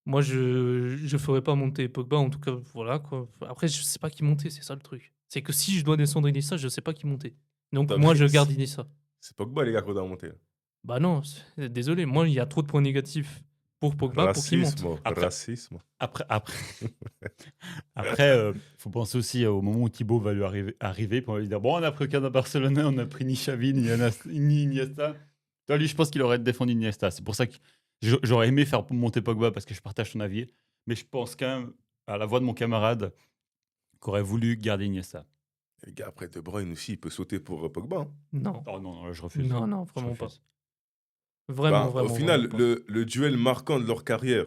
Moi, je ferais pas monter Pogba, en tout cas, voilà quoi. Après, je sais pas qui monter, c'est ça le truc. C'est que si je dois descendre Iniesta, je sais pas qui monter. Donc, T'as moi, pris- je garde Iniesta. C'est Pogba, les gars, qu'on a monté. Bah non, désolé, moi, il y a trop de points négatifs pour Pogba pour qu'il monte. Racisme. Après- Racisme. Après, faut penser aussi au moment où Thibaut va lui arriver pour lui dire bon, on a pris aucun Barcelonais, on a pris ni Xavi ni Iniesta. Toi, lui, je pense qu'il aurait défendu Iniesta. C'est pour ça que j'aurais aimé faire monter Pogba parce que je partage ton avis, mais je pense quand même à la voix de mon camarade qu'aurait voulu garder Iniesta. Les gars, après De Bruyne aussi, il peut sauter pour Pogba. Hein. Non, Oh non, là, je refuse. non, non, Je vraiment pas. refuse. Vraiment, Bah, vraiment. au final, vraiment pas. le duel marquant de leur carrière,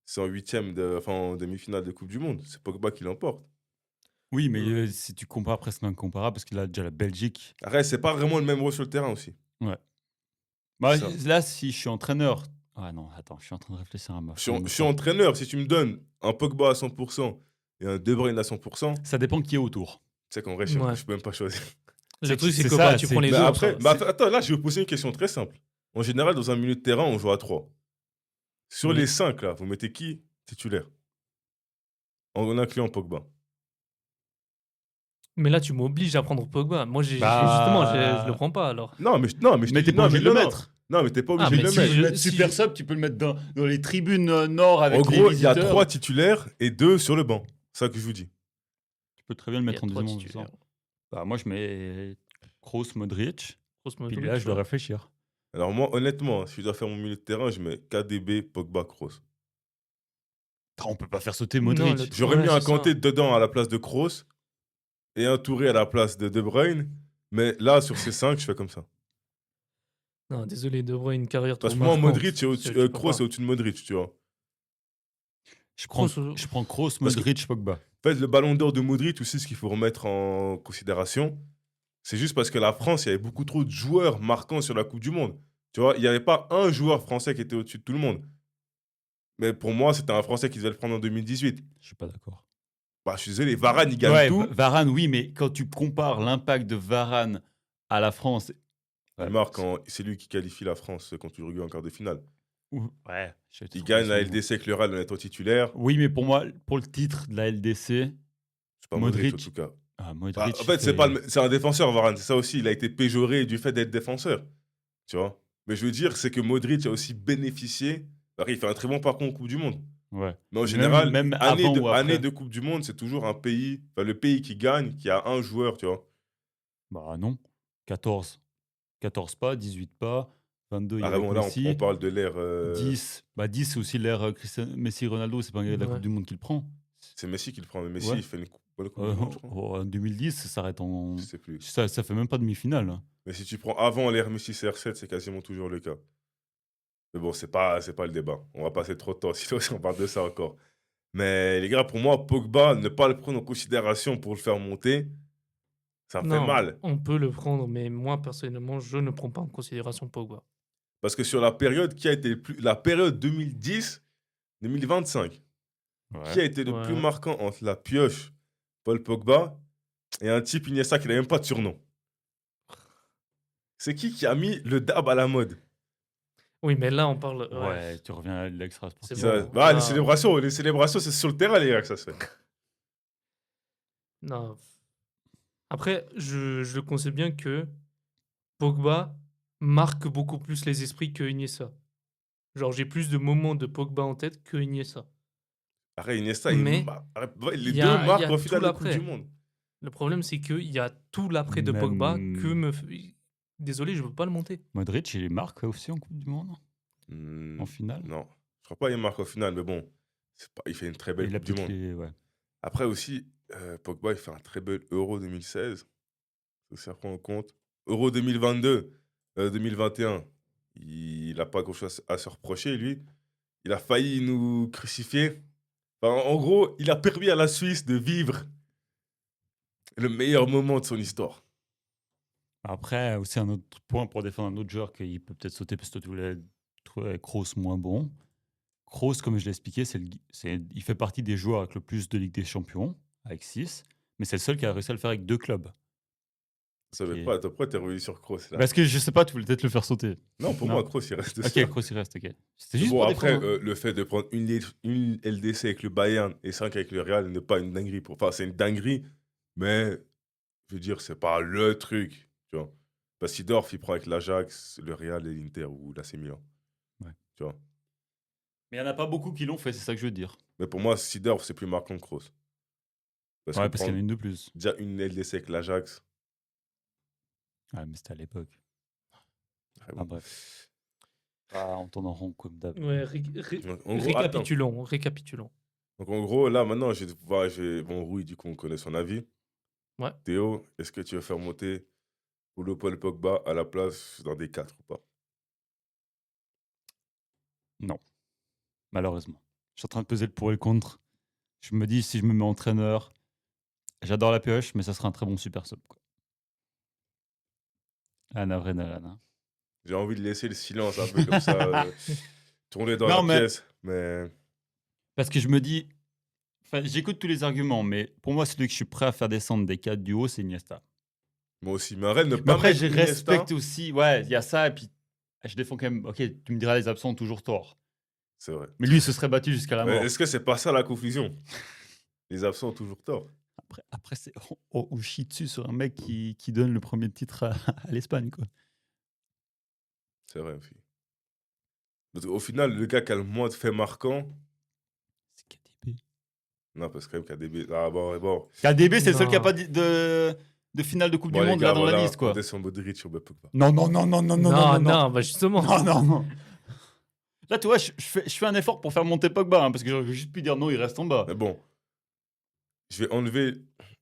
c'est en demi-finale de Coupe du Monde. C'est Pogba qui l'emporte. Oui, mais si tu compares, après, c'est incomparable parce qu'il a déjà la Belgique. Après, c'est pas vraiment le même rôle sur le terrain aussi. Bah, Ça. là, si je suis entraîneur. Ah non, attends, je suis en train de réfléchir à ma. Je suis entraîneur. Si tu me donnes un Pogba à 100% et un De Bruyne à 100%, Ça dépend qui est autour. c'est qu'en vrai, Ouais. je peux même pas choisir. Le truc, c'est c'est que ça, bah, tu c'est prends les que- Mais autres. après, ça, bah, c'est- attends, là, je vais vous poser une question très simple. En général, dans un milieu de terrain, on joue à 3. Sur Oui. les 5, là, vous mettez qui titulaire en incluant Pogba. Mais là, tu m'obliges à prendre Pogba. Moi, Bah, justement, je le prends pas alors. Non, mais je te Mais dis, t'es pas non, obligé mais de le non, mettre. Non, mais t'es pas obligé mais de le si mettre. je- Tu peux le mettre si super je- sub, tu peux le mettre dans les tribunes nord avec En les gros, il y a visiteurs. 3 titulaires et 2 sur le banc. C'est ça que je vous dis. Tu peux très bien le Il y a mettre en trois deuxième titulaires. option. Bah, moi, je mets Kroos, Modric. Grosse Puis Modric, là, je dois ouais. réfléchir. Alors moi, honnêtement, si je dois faire mon milieu de terrain, je mets KDB, Pogba, Kroos. On peut pas faire sauter Non, Modric. le- J'aurais Ouais, mis un c'est ça. Kanté dedans à la place de Kroos et un Touré à la place de De Bruyne. Mais là, sur ces 5, je fais comme ça. Non, désolé, De Bruyne, une carrière trop Parce que moi, marquante. Modric, Tu peux Kroos est pas. au-dessus de Modric, tu vois. Kroos, Je prends Kroos, Parce que, Modric, Pogba. en fait, le ballon d'or de Modric, aussi, ce qu'il faut remettre en considération, c'est juste parce que la France, il y avait beaucoup trop de joueurs marquants sur la Coupe du Monde. Tu vois, il n'y avait pas un joueur français qui était au-dessus de tout le monde. Mais pour moi, c'était un Français qui devait le prendre en 2018. Je suis pas d'accord. Bah, je suis désolé, Varane, il gagne Ouais, tout. Varane, oui, mais quand tu compares l'impact de Varane à la France. Il Ouais, marque c'est lui qui qualifie la France contre l'Uruguay en quart de finale. ouais, je vais te Il trouver gagne la son nom. LDC avec le Real en étant titulaire. Oui, mais pour moi, pour le titre de la LDC, C'est pas Modric, en Modric. tout cas. Ah, Bah, Modric, en il fait, fait. c'est un défenseur, Varane. C'est ça aussi. Il a été péjoré du fait d'être défenseur. Tu vois. Mais je veux dire, c'est que Modric a aussi bénéficié. Alors, il fait un très bon parcours en Coupe du Monde. Ouais. Mais en Même, général, même avant ou année après. de Coupe du Monde, c'est toujours un pays, enfin, le pays qui gagne, qui a un joueur, tu vois. Bah non. 14. 14 pas, 18 pas, 22, il y Ah, avait vraiment, que là, on Messi. parle de l'ère. 10. Bah 10, c'est aussi l'ère Messi-Ronaldo, c'est pas la Coupe Ouais. du Monde qu'il prend. C'est Messi qui le prend. Mais Messi, Ouais. il fait une bonne Coupe du Monde, je crois. En 2010, ça s'arrête en. Je sais plus. Ça fait même pas demi-finale. Hein. Mais si tu prends avant l'ère Messi CR7, c'est quasiment toujours le cas. Mais bon, c'est pas le débat. On va passer trop de temps sinon si on parle de ça encore. Mais les gars, pour moi, Pogba, ne pas le prendre en considération pour le faire monter, ça me fait Non, mal. on peut le prendre, mais moi, personnellement, je ne prends pas en considération Pogba. Parce que sur la période qui a été la période 2010-2025, qui a été le plus Ouais. marquant entre la pioche, Paul Pogba, et un type Iniesta qui n'a même pas de surnom? C'est qui a mis le dab à la mode? Oui, mais là, on parle. Ouais, tu reviens à l'extra C'est sportif. bon. Bah, là- les célébrations, c'est sur le terrain, les gars, que ça se fait. Non. Après, je le conseille bien que Pogba marque beaucoup plus les esprits que Iniesta. Genre, j'ai plus de moments de Pogba en tête que Iniesta. Arrête, Iniesta, Mais les il y deux a marquent en tout finale de Coupe l'après. du Monde. Le problème, c'est qu'il y a tout l'après de Pogba que Même- me. Désolé, je veux pas le monter. Modric, il marque aussi en Coupe du Monde. En finale. Non, je crois pas qu'il marque en finale, mais bon, il fait une très belle Il a Coupe du peut-être Monde. les. Ouais. Après aussi, Pogba, il fait un très bel Euro 2016. Ça prend en compte. Euro 2022, 2021, il n'a pas grand-chose à se reprocher, lui. Il a failli nous crucifier. Enfin, en gros, il a permis à la Suisse de vivre le meilleur moment de son histoire. Après, aussi un autre point pour défendre un autre joueur qui peut peut-être sauter parce que tu voulais trouver Kroos moins bon. Kroos, comme je l'ai expliqué, il fait partie des joueurs avec le plus de Ligue des Champions, avec 6, mais c'est le seul qui a réussi à le faire avec 2 clubs. Ça veut Ok. pas, pourquoi t'es revenu sur Kroos là? Parce que je sais pas, tu voulais peut-être le faire sauter. Non, pour Non. moi, Kroos, il reste Ok, ça. Kroos, il reste, ok. C'était Mais juste bon, pour après, défendre. le fait de prendre une LDC avec le Bayern et 5 avec le Real n'est pas une dinguerie. Enfin, c'est une dinguerie, mais je veux dire, c'est pas le truc. Tu vois. Parce que Sidorf, il prend avec l'Ajax, le Real et l'Inter ou l'AC Milan. Ouais. Tu vois. Mais il n'y en a pas beaucoup qui l'ont fait, c'est ça que je veux dire. Mais pour moi, Sidorf, c'est plus marquant que Kroos. Parce Ouais, que parce qu'il y en a prendre une de plus. déjà une LDC avec l'Ajax. Ouais, mais c'était à l'époque. Ah bon. Ah, bref. Ah, on tourne en rond comme d'hab. Ouais, Donc, en gros, attends. récapitulons. Donc, en gros, là, maintenant, bon, Rui, du coup, on connaît son avis. Ouais. Théo, est-ce que tu veux faire monter Paul Pogba à la place dans des 4 ou pas? Non, malheureusement. Je suis en train de peser le pour et le contre. Je me dis, si je me mets entraîneur, j'adore la pioche, mais ça sera un très bon super sub. Quoi. Ah, navré, Nalan. Hein. J'ai envie de laisser le silence un peu comme ça, tourner dans Non, la mais- pièce. Mais Parce que je me dis, enfin, j'écoute tous les arguments, mais pour moi, celui que je suis prêt à faire descendre des 4 du haut, c'est Iniesta. moi aussi. Mais arrête de Mais pas après, mettre je Iniesta. respecte aussi, ouais, il y a ça, et puis je défends quand même. Ok, tu me diras, les absents ont toujours tort. C'est vrai. Mais lui, il se serait battu jusqu'à la Mais mort. est-ce que c'est pas ça la confusion? Les absents ont toujours tort. Après c'est on chie dessus sur un mec qui donne le premier titre à l'Espagne, quoi. C'est vrai, fille. Parce qu'au final, le gars qui a le moins de faits marquants. C'est KDB. Non, parce que quand même KDB. Ah bon, ouais, bon. KDB, c'est le seul Non. qui a pas de finale de Coupe Bon, du les Monde gars, là dans la voilà, liste, quoi. on descend Modric sur Pogba. Non, non, non, non, non, non, non, non. bah justement. Non. Là, tu vois, je fais un effort pour faire monter Pogba, hein, parce que j'aurais juste pu dire non, il reste en bas. Mais bon. Je vais enlever.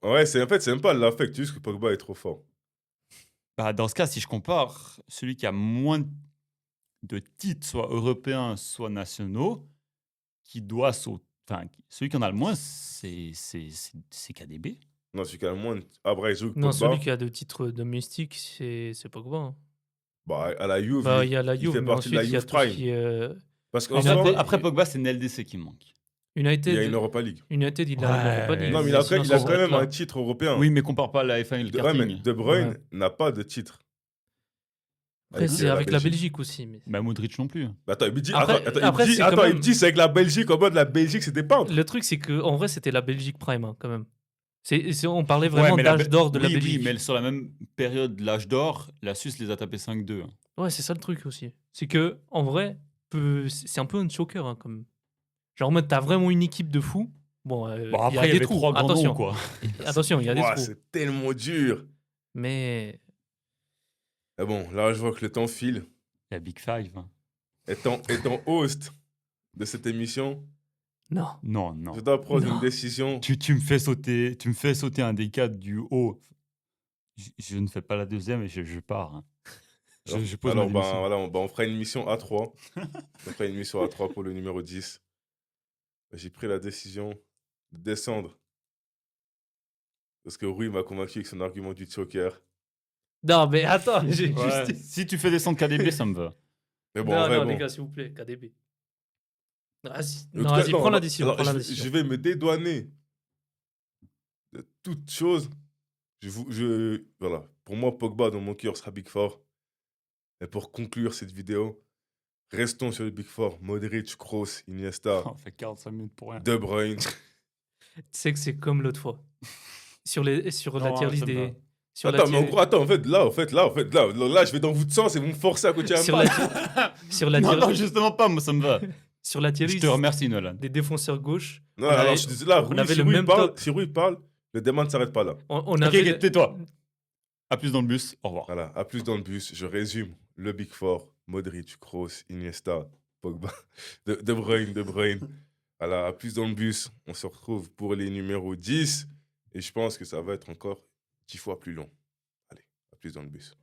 Ouais, en fait, c'est même pas l'affect, juste que Pogba est trop fort. Bah, dans ce cas, si je compare, celui qui a moins de titres, soit européens, soit nationaux, qui doit sauter. Enfin, celui qui en a le moins, c'est KDB. Non, celui qui a le moins. Après, il joue avec Non, celui Pogba. qui a 2 titres domestiques, c'est Pogba, hein. Bah, à la Juve, Bah, il y a la il Juve, fait mais partie de la ensuite, il y a Juve tout ce Prime. qui est, Parce qu'en Après, soi, United après Pogba, c'est NLDC qui manque. il y a une United, Europa League. United, il a une Europa League. Non, mais mais il a, Sinon, il ça a quand s'arrête même là. un titre européen. Oui, mais compare pas la F1 et le Ouais, mais karting. De Bruyne Ouais. n'a pas de titre. Après, c'est avec la Belgique aussi. Mais... Bah, Modric non plus. Bah, attends, il me dit, Après- attends, après, il me dit, c'est quand même- c'est avec la Belgique, en mode la Belgique, c'était peintre. Le truc, c'est qu'en vrai, c'était la Belgique Prime, hein, quand même. On parlait Ouais, vraiment mais la d'âge d'or de la oui, Belgique. Oui, mais sur la même période de l'âge d'or, la Suisse les a tapés 5-2. Ouais, c'est ça le truc aussi. C'est que, en vrai, c'est un peu un choker, hein, quand même. Genre, en mode, t'as vraiment une équipe de fous. Bon, Bon, il y a après, il y des avait trous. 3 grands Attention. noms, quoi. Attention, il y a des Ouah, trous. c'est tellement dur. Mais Mais bon, là, je vois que le temps file. La Big Five. Étant host de cette émission, non. Non, non. je dois prendre Non. une décision. Tu me fais sauter un des 4 du haut. Je ne fais pas la deuxième et je pars. hein. Je pose Alors, ma ben, démission. voilà, on fera une mission à 3. On fera une mission à 3 pour le numéro 10. J'ai pris la décision de descendre. Parce que Rui m'a convaincu avec son argument du choker. Non, mais attends, j'ai Ouais, juste. si tu fais descendre KDB, ça me va. Mais bon, non, en vrai, non, bon. les gars, s'il vous plaît, KDB. Vas-y, En tout non, cas, vas-y, non, prends la alors, décision. alors, Prends la je décision. vais me dédouaner de toute chose. Voilà. Pour moi, Pogba, dans mon cœur, sera Big Four. Et pour conclure cette vidéo, restons sur le Big Four. Modric, Kroos, Iniesta, On fait 45 minutes pour rien. De Bruyne. Tu sais que c'est comme l'autre fois. Sur la Non, tier list ça me des. va. Sur la Attends, mais en tier- gros, attends, en fait, là, je vais dans votre sens et vous me forcez à continuer à me sur la, battre. sur la Non, tier- non, justement pas, moi ça me va. sur la tier Je list te remercie, Nolan. des défenseurs gauche, Non, on alors, avait- je suis là, Rui, avait si le Rui même parle, top. si Rui parle, le débat ne s'arrête pas là. on Ok, avait. ok, tais-toi. À plus dans le bus. Au revoir. Voilà, à plus dans le bus, je résume. Le Big Four, Modric, Kroos, Iniesta, Pogba, De Bruyne. Voilà, à plus dans le bus, on se retrouve pour les numéros 10. Et je pense que ça va être encore 10 fois plus long. Allez, à plus dans le bus.